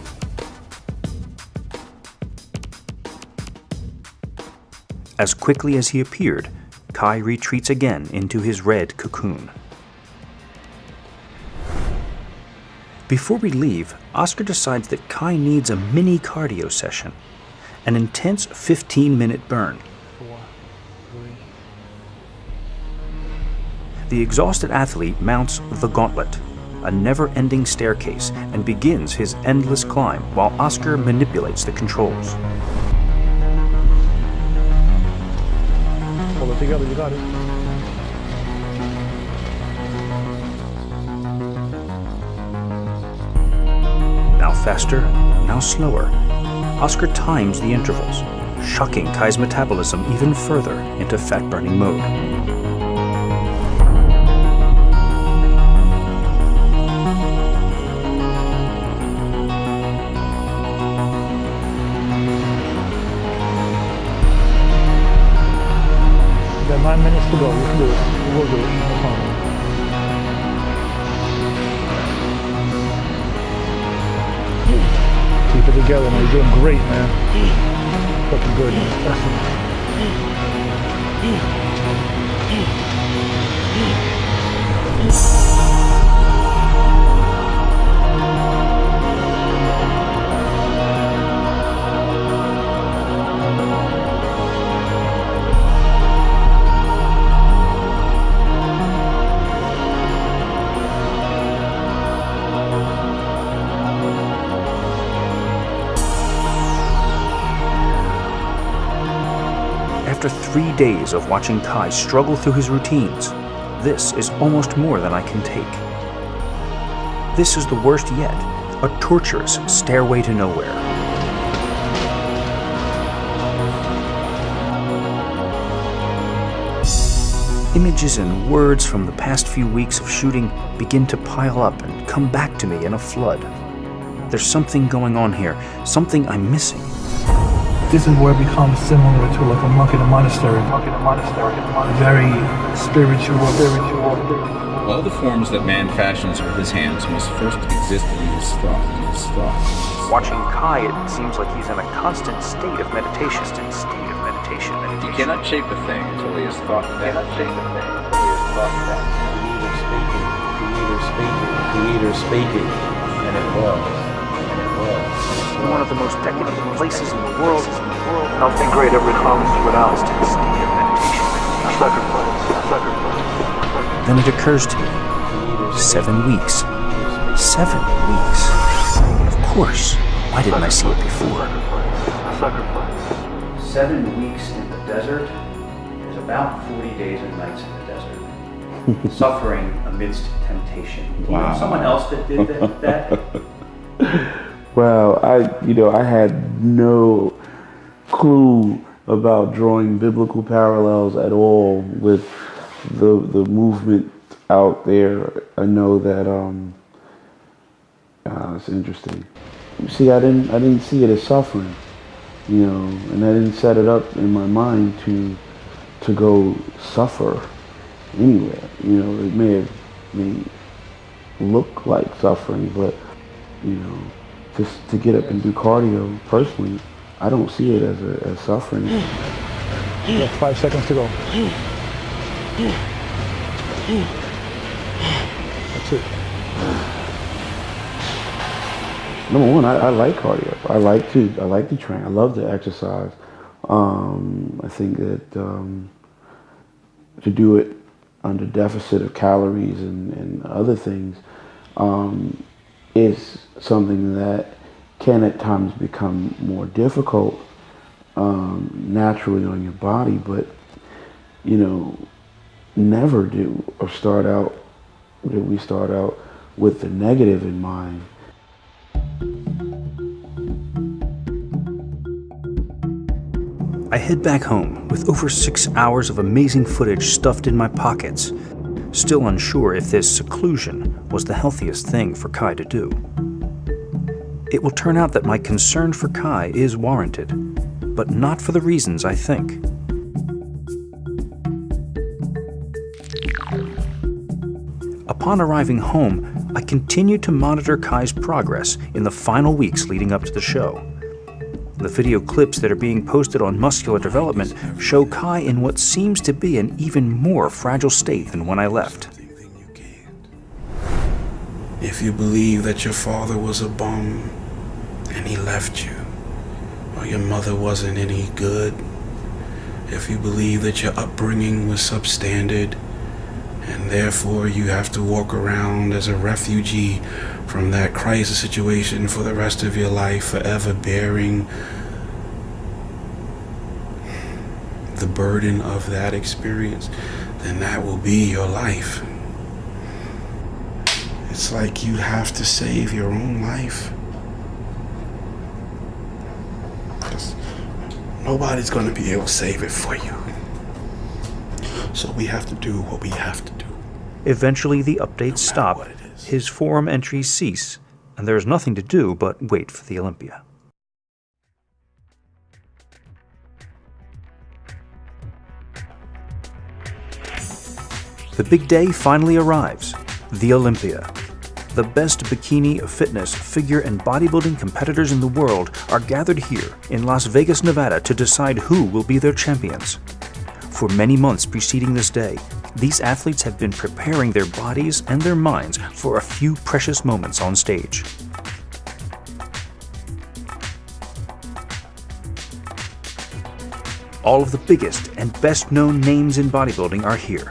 As quickly as he appeared, Kai retreats again into his red cocoon. Before we leave, Oscar decides that Kai needs a mini cardio session, an intense 15-minute burn. The exhausted athlete mounts the gauntlet, a never-ending staircase, and begins his endless climb while Oscar manipulates the controls. Pull it together, you got it. Now faster, now slower. Oscar times the intervals, shocking Kai's metabolism even further into fat-burning mode. You got 9 minutes to go. You can do it. We'll do it. No problem. Keep it together, man. You're doing great, man. Looking good, man. Excellent. After 3 days of watching Kai struggle through his routines, this is almost more than I can take. This is the worst yet. a torturous stairway to nowhere. Images and words from the past few weeks of shooting begin to pile up and come back to me in a flood. There's something going on here, something I'm missing. This is where it becomes similar to like a monk in a monastery. Very spiritual. All the forms that man fashions with his hands must first exist in his thought. Watching Kai, it seems like he's in a constant state of meditation. He cannot shape a thing until he has thought that thing. Creator speaking, and it was. One of the most decadent places in the world. Nothing great ever comes without a state of meditation. Then it occurs to me. 7 weeks. 7 weeks. Of course. Why didn't I see it before? 7 weeks in the desert is about 40 days and nights in the desert. Suffering amidst temptation. Do you know someone else that did that? Well, I had no clue about drawing biblical parallels at all with the movement out there. I know that it's interesting. See, I didn't see it as suffering, and I didn't set it up in my mind to go suffer anywhere. It may have look like suffering, but just to get up and do cardio, personally, I don't see it as suffering. You have 5 seconds to go. That's it. Number one, I like cardio. I like to train. I love to exercise. I think that to do it under deficit of calories and other things is something that can at times become more difficult naturally on your body, but never did we start out with the negative in mind. I head back home with over 6 hours of amazing footage stuffed in my pockets, still unsure if this seclusion was the healthiest thing for Kai to do. It will turn out that my concern for Kai is warranted, but not for the reasons I think. Upon arriving home, I continued to monitor Kai's progress in the final weeks leading up to the show. The video clips that are being posted on Muscular Development show Kai in what seems to be an even more fragile state than when I left. If you believe that your father was a bum and he left you, or your mother wasn't any good, if you believe that your upbringing was substandard and therefore you have to walk around as a refugee from that crisis situation for the rest of your life, forever bearing the burden of that experience, then that will be your life. It's like you have to save your own life. Because nobody's going to be able to save it for you. So we have to do what we have to do. Eventually the updates stop, his forum entries cease, and there's nothing to do but wait for the Olympia. The big day finally arrives, the Olympia. The best bikini, fitness, figure, and bodybuilding competitors in the world are gathered here in Las Vegas, Nevada to decide who will be their champions. For many months preceding this day, these athletes have been preparing their bodies and their minds for a few precious moments on stage. All of the biggest and best known names in bodybuilding are here.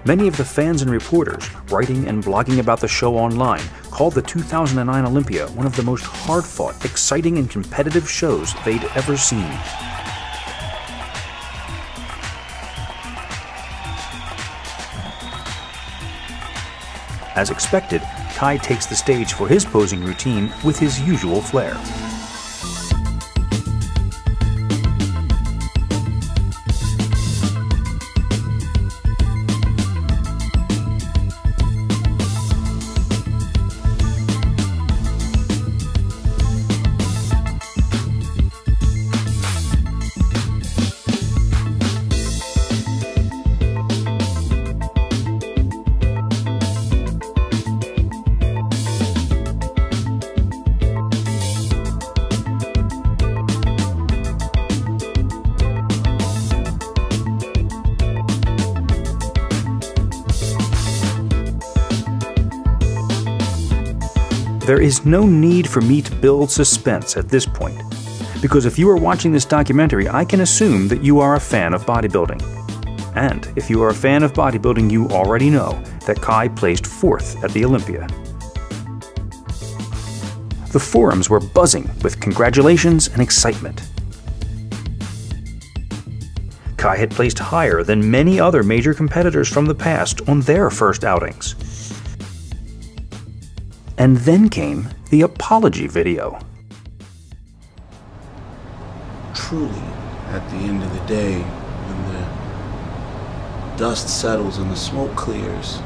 Many of the fans and reporters writing and blogging about the show online called the 2009 Olympia one of the most hard-fought, exciting, and competitive shows they'd ever seen. As expected, Kai takes the stage for his posing routine with his usual flair. There is no need for me to build suspense at this point, because if you are watching this documentary, I can assume that you are a fan of bodybuilding. And if you are a fan of bodybuilding, you already know that Kai placed 4th at the Olympia. The forums were buzzing with congratulations and excitement. Kai had placed higher than many other major competitors from the past on their first outings. And then came the apology video. Truly, at the end of the day, when the dust settles and the smoke clears,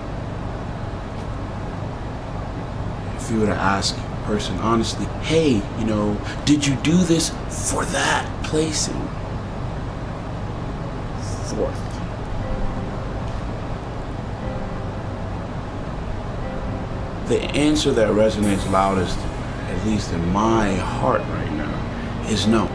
if you were to ask a person honestly, hey, you know, did you do this for that placing? 4th. The answer that resonates loudest, at least in my heart right now, is no.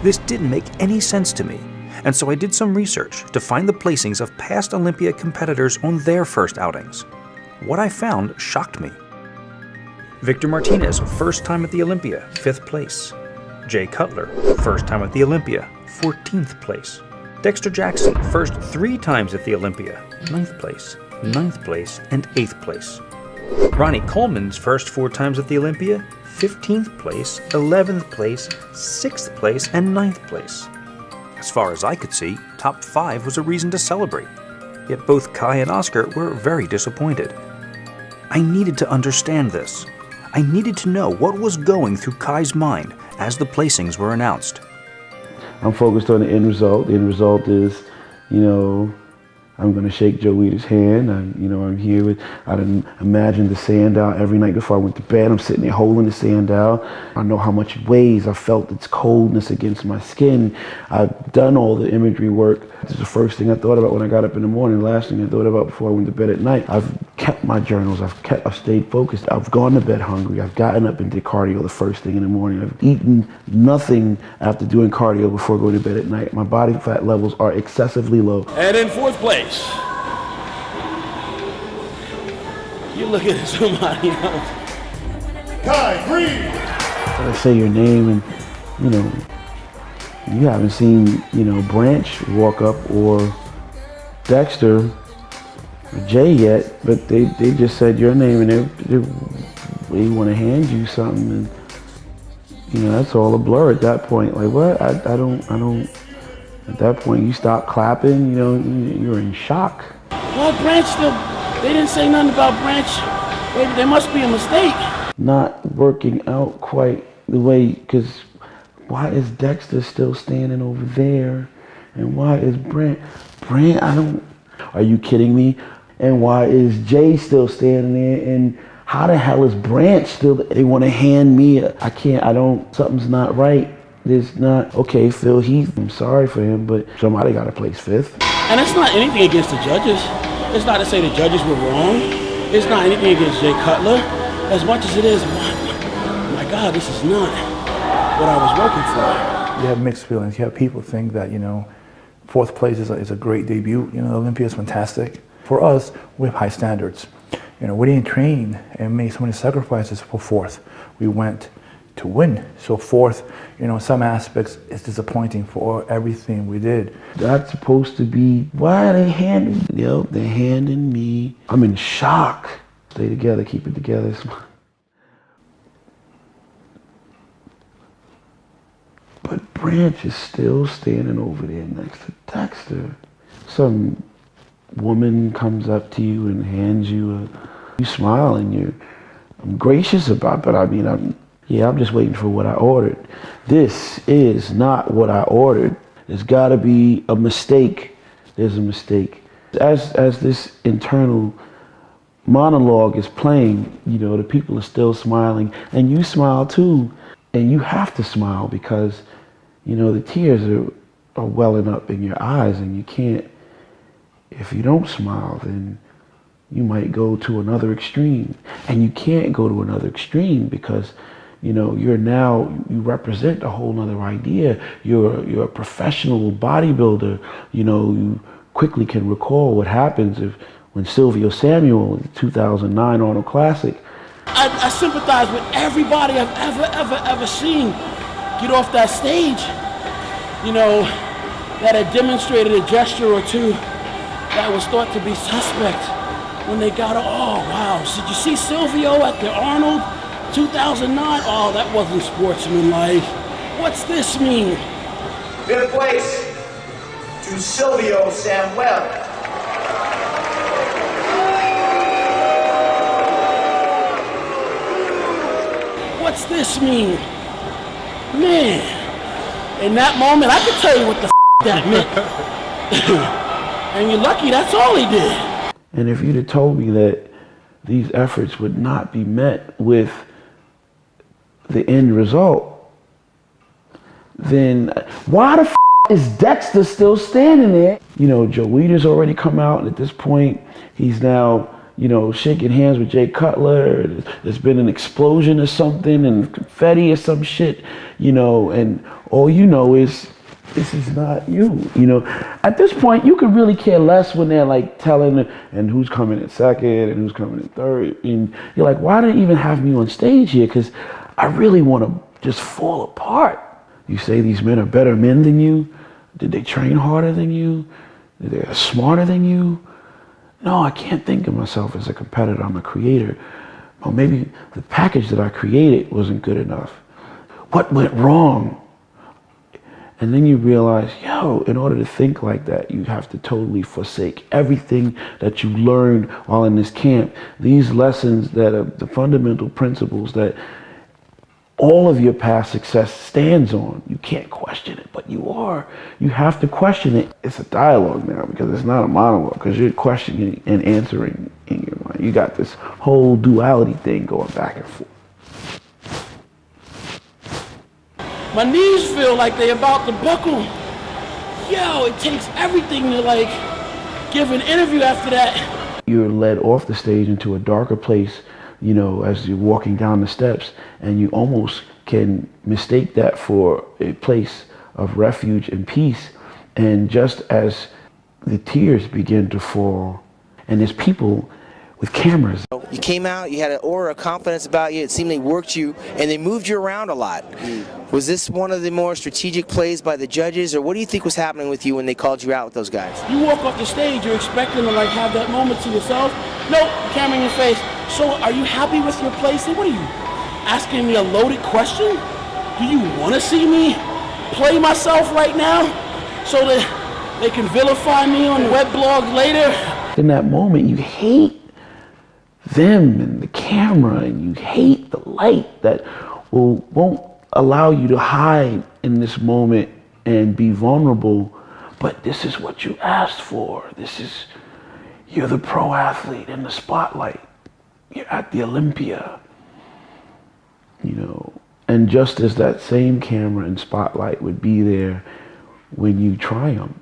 This didn't make any sense to me, and so I did some research to find the placings of past Olympia competitors on their first outings. What I found shocked me. Victor Martinez, first time at the Olympia, 5th place. Jay Cutler, first time at the Olympia, 14th place. Dexter Jackson, first 3 times at the Olympia, 9th place, 9th place, and 8th place. Ronnie Coleman's first 4 times at the Olympia, 15th place, 11th place, 6th place, and 9th place. As far as I could see, top 5 was a reason to celebrate. Yet both Kai and Oscar were very disappointed. I needed to understand this. I needed to know what was going through Kai's mind as the placings were announced. I'm focused on the end result. The end result is, you know, I'm going to shake Joe Weider's hand. I'm here with, I didn't imagine the sandow every night before I went to bed. I'm sitting there holding the sandow. I know how much it weighs. I felt its coldness against my skin. I've done all the imagery work. This is the first thing I thought about when I got up in the morning. The last thing I thought about before I went to bed at night. I've kept my journals. I've stayed focused. I've gone to bed hungry. I've gotten up and did cardio the first thing in the morning. I've eaten nothing after doing cardio before going to bed at night. My body fat levels are excessively low. And in 4th place, you look at somebody else. Kai Green! I say your name and, you know, you haven't seen, you know, Branch walk up or Dexter or Jay yet, but they just said your name and they want to hand you something, and, you know, that's all a blur at that point. Like, what? I don't, at that point you stop clapping, you know, you're in shock. Well, Branch still, they didn't say nothing about Branch. Maybe there must be a mistake. Not working out quite the way, because why is Dexter still standing over there? And why is Brant, are you kidding me? And why is Jay still standing there? And how the hell is Branch still, they want to hand me, something's not right. There's not, okay, Phil Heath, I'm sorry for him, but somebody got to place 5th. And it's not anything against the judges. It's not to say the judges were wrong. It's not anything against Jay Cutler. As much as it is, my God, this is not what I was working for. You have mixed feelings. You have people think that, you know, 4th place is a great debut. You know, Olympia is fantastic. For us, we have high standards. You know, we didn't train and make so many sacrifices for 4th. We went to win. So 4th, you know, in some aspects, it's disappointing for everything we did. That's supposed to be, why are they handing, they're handing me. I'm in shock. Stay together, keep it together. But Branch is still standing over there next to Dexter. Some woman comes up to you and hands you You smile and I'm gracious about it, but I mean, I'm just waiting for what I ordered. This is not what I ordered. There's got to be a mistake. There's a mistake. As this internal monologue is playing, you know, the people are still smiling, and you smile too, and you have to smile because, you know, the tears are welling up in your eyes, and you can't. If you don't smile, then you might go to another extreme, and you can't go to another extreme because, you know, you represent a whole nother idea. You're a professional bodybuilder. You know, you quickly can recall what happens when Silvio Samuel in the 2009 Arnold Classic. I sympathize with everybody I've ever seen get off that stage, you know, that had demonstrated a gesture or two that was thought to be suspect when they got, oh wow, so did you see Silvio at the Arnold 2009? Oh, that wasn't sportsmanlike. What's this mean? Fifth place to Silvio Samuel. What's this mean? Man, in that moment, I could tell you what the that meant. And you're lucky that's all he did. And if you'd have told me that these efforts would not be met with the end result, then why the is Dexter still standing there? You know, Joe Weider's already come out, and at this point, he's now, you know, shaking hands with Jay Cutler. There's been an explosion or something, and confetti or some shit, you know, and all you know is, this is not you, you know. At this point, you could really care less when they're like telling, and who's coming in second, and who's coming in third, and you're like, why did they even have me on stage here? Because I really want to just fall apart. You say these men are better men than you? Did they train harder than you? Did they are smarter than you? No, I can't think of myself as a competitor. I'm a creator. Well, maybe the package that I created wasn't good enough. What went wrong? And then you realize, yo, in order to think like that, you have to totally forsake everything that you learned while in this camp. These lessons that are the fundamental principles that all of your past success stands on. You can't question it, but you have to question it. It's a dialogue now because it's not a monologue, because you're questioning and answering in your mind. You got this whole duality thing going back and forth. My knees feel like they're about to buckle. Yo, it takes everything to like give an interview after that. You're led off the stage into a darker place, you know, as you're walking down the steps, and you almost can mistake that for a place of refuge and peace. And just as the tears begin to fall, and there's people with cameras. You came out, you had an aura of confidence about you, it seemed they worked you, and they moved you around a lot. Was this one of the more strategic plays by the judges, or what do you think was happening with you when they called you out with those guys? You walk off the stage, you're expecting to like have that moment to yourself. Nope, camera in your face. So are you happy with your place? What are you, asking me a loaded question? Do you want to see me play myself right now so that they can vilify me on web blogs later? In that moment, you hate them and the camera, and you hate the light that won't allow you to hide in this moment and be vulnerable. But this is what you asked for. You're the pro athlete in the spotlight. You're at the Olympia, you know. And just as that same camera and spotlight would be there when you triumph,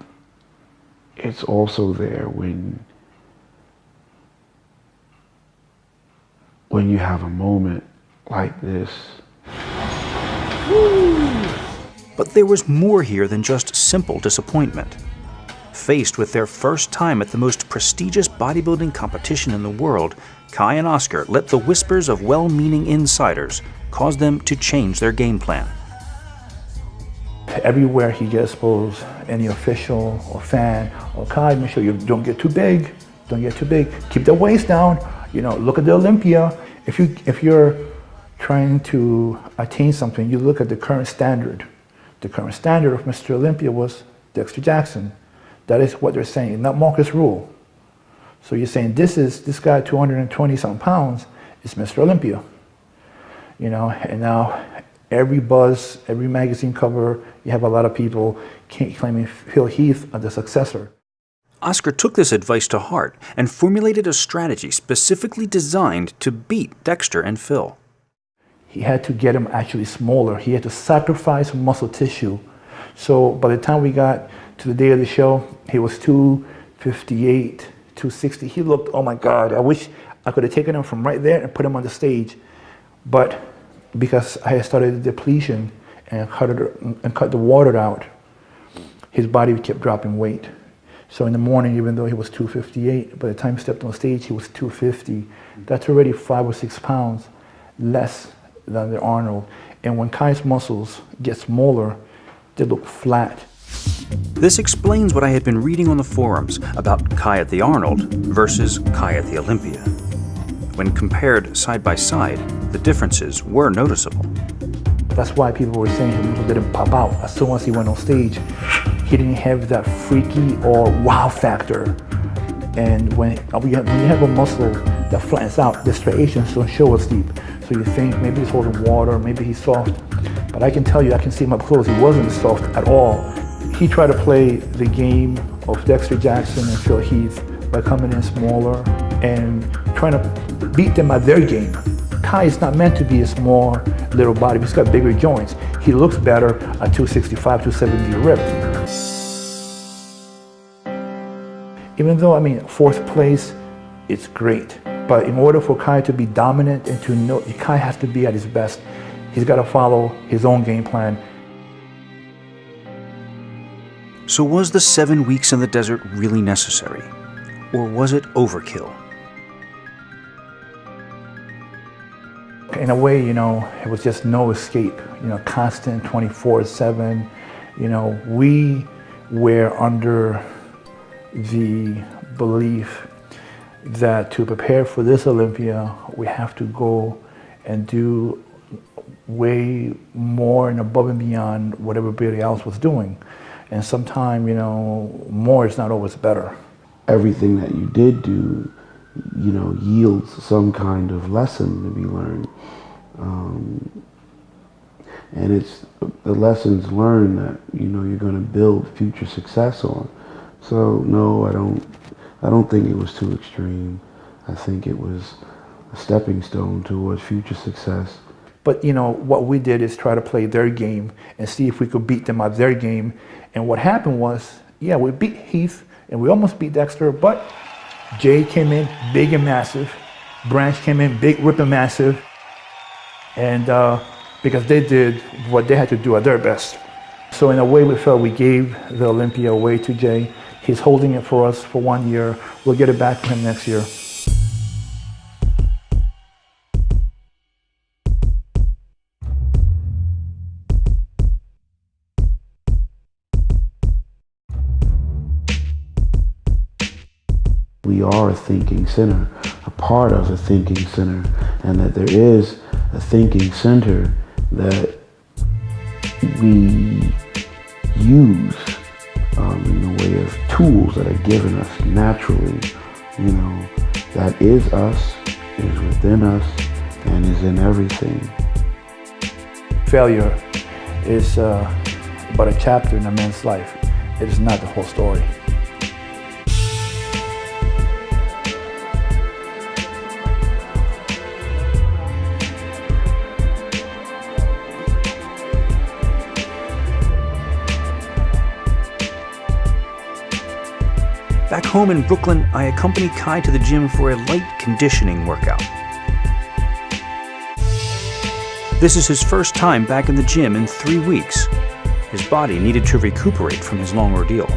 it's also there when you have a moment like this. But there was more here than just simple disappointment. Faced with their first time at the most prestigious bodybuilding competition in the world, Kai and Oscar let the whispers of well-meaning insiders cause them to change their game plan. Everywhere he gets exposed, any official or fan, or Kai, make sure you don't get too big. Don't get too big. Keep the waist down. You know, look at the Olympia. If you're trying to attain something, you look at the current standard. The current standard of Mr. Olympia was Dexter Jackson. That is what they're saying, not Marcus Rule. So you're saying this guy 220 something pounds is Mr. Olympia, you know, and now every buzz, every magazine cover, you have a lot of people claiming Phil Heath as the successor. Oscar took this advice to heart and formulated a strategy specifically designed to beat Dexter and Phil. He had to get him actually smaller. He had to sacrifice muscle tissue. So by the time we got to the day of the show, he was 258, 260. He looked, oh my God, I wish I could have taken him from right there and put him on the stage. But because I had started the depletion and cut the water out, his body kept dropping weight. So in the morning, even though he was 258, by the time he stepped on stage, he was 250. That's already 5 or 6 pounds less than the Arnold. And when Kai's muscles get smaller, they look flat. This explains what I had been reading on the forums about Kai at the Arnold versus Kai at the Olympia. When compared side by side, the differences were noticeable. That's why people were saying his muscle didn't pop out. As soon as he went on stage, he didn't have that freaky or wow factor. And when you have a muscle that flattens out, the striations don't show as deep. So you think maybe he's holding water, maybe he's soft. But I can tell you, I can see him up close, he wasn't soft at all. He tried to play the game of Dexter Jackson and Phil Heath by coming in smaller and trying to beat them at their game. Kai is not meant to be a small little body, he's got bigger joints. He looks better at 265, 270 ripped. Even though, I mean, 4th place, it's great. But in order for Kai to be dominant and to know, Kai has to be at his best. He's got to follow his own game plan. So was the 7 weeks in the desert really necessary? Or was it overkill? In a way, you know, it was just no escape, you know, constant 24/7. You know, we were under the belief that to prepare for this Olympia, we have to go and do way more and above and beyond what everybody else was doing. And sometimes, you know, more is not always better. Everything that you did do, you know, yields some kind of lesson to be learned. And it's the lessons learned that, you know, you're going to build future success on. So no, I don't think it was too extreme. I think it was a stepping stone towards future success. But, you know, what we did is try to play their game and see if we could beat them at their game. And what happened was, yeah, we beat Heath and we almost beat Dexter, but Jay came in big and massive. Branch came in big, ripping massive. And because they did what they had to do at their best. So in a way, we felt we gave the Olympia away to Jay. He's holding it for us for 1 year. We'll get it back to him next year. We are a thinking center, a part of a thinking center, and that there is a thinking center that we use in the way of tools that are given us naturally, you know, that is us, is within us, and is in everything. Failure is but a chapter in a man's life. It is not the whole story. Back home in Brooklyn, I accompanied Kai to the gym for a light conditioning workout. This is his first time back in the gym in 3 weeks. His body needed to recuperate from his long ordeal.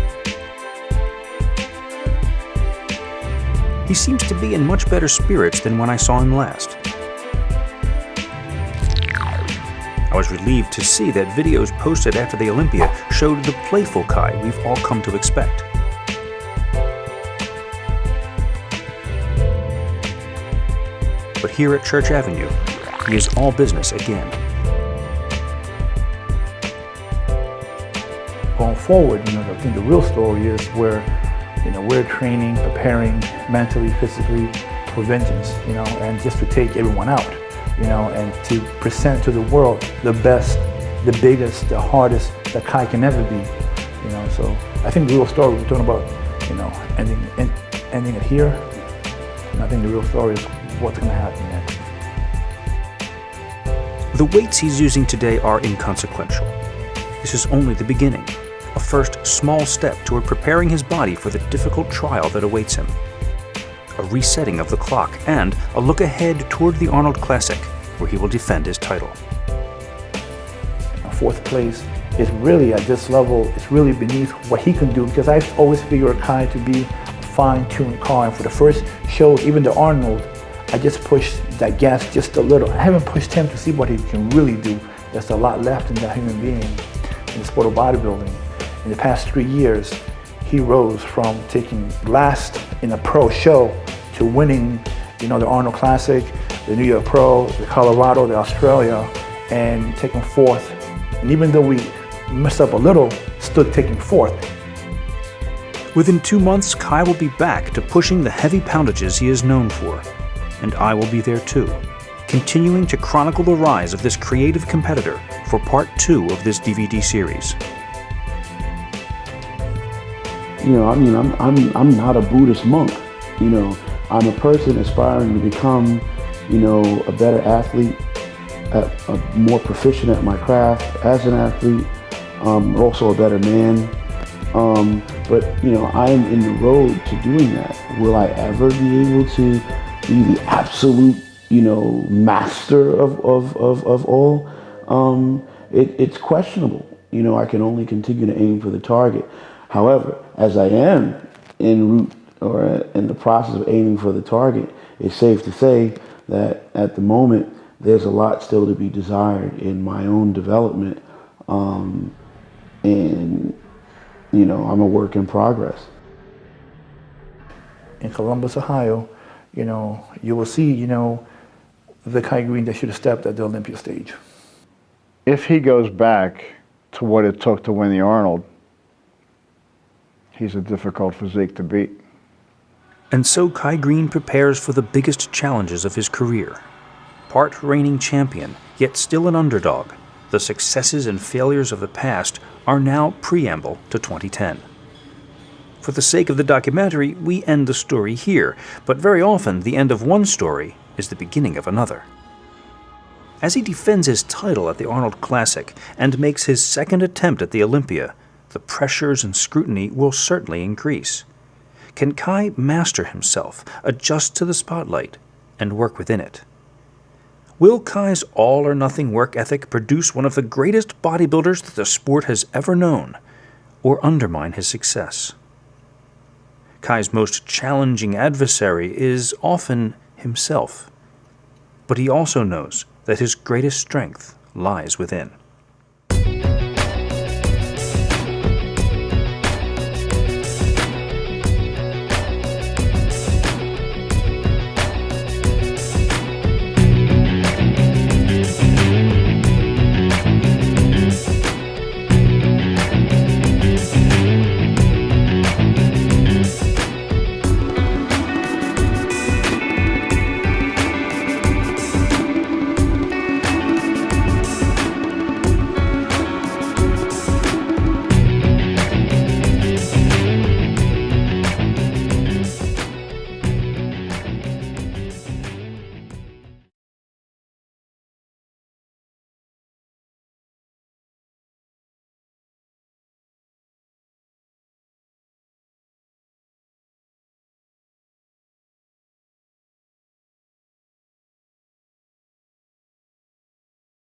He seems to be in much better spirits than when I saw him last. I was relieved to see that videos posted after the Olympia showed the playful Kai we've all come to expect. But here at Church Avenue, he is all business again. Going forward, you know, I think the real story is where, You know, we're training, preparing mentally, physically for vengeance, you know, and just to take everyone out, you know, and to present to the world the best, the biggest, the hardest that Kai can ever be, you know. So I think the real story we're talking about, you know, ending it here. And I think the real story is what's going to happen next. The weights he's using today are inconsequential. This is only the beginning, a first small step toward preparing his body for the difficult trial that awaits him. A resetting of the clock and a look ahead toward the Arnold Classic, where he will defend his title. Fourth place is really at this level, it's really beneath what he can do, because I always figured Kai to be a fine-tuned car, and for the first shows, even the Arnold, I just pushed that gas just a little. I haven't pushed him to see what he can really do. There's a lot left in that human being in the sport of bodybuilding. In the past 3 years, he rose from taking last in a pro show to winning, you know, the Arnold Classic, the New York Pro, the Colorado, the Australia, and taking fourth. And even though we messed up a little, still taking fourth. Within 2 months, Kai will be back to pushing the heavy poundages he is known for. And I will be there too, continuing to chronicle the rise of this creative competitor for part 2 of this DVD series. You know, I mean, I'm not a Buddhist monk. You know, I'm a person aspiring to become, you know, a better athlete, more proficient at my craft as an athlete, also a better man. But, you know, I am in the road to doing that. Will I ever be able to be the absolute, you know, master of all? It's questionable. You know, I can only continue to aim for the target. However, as I am en route or in the process of aiming for the target, it's safe to say that at the moment, there's a lot still to be desired in my own development. And, you know, I'm a work in progress. In Columbus, Ohio, you know, you will see, you know, the Kai Green that should have stepped at the Olympia stage. If he goes back to what it took to win the Arnold, he's a difficult physique to beat. And so Kai Green prepares for the biggest challenges of his career. Part reigning champion, yet still an underdog, the successes and failures of the past are now preamble to 2010. For the sake of the documentary, we end the story here, but very often the end of one story is the beginning of another. As he defends his title at the Arnold Classic and makes his second attempt at the Olympia, the pressures and scrutiny will certainly increase. Can Kai master himself, adjust to the spotlight, and work within it? Will Kai's all-or-nothing work ethic produce one of the greatest bodybuilders that the sport has ever known, or undermine his success? Kai's most challenging adversary is often himself, but he also knows that his greatest strength lies within.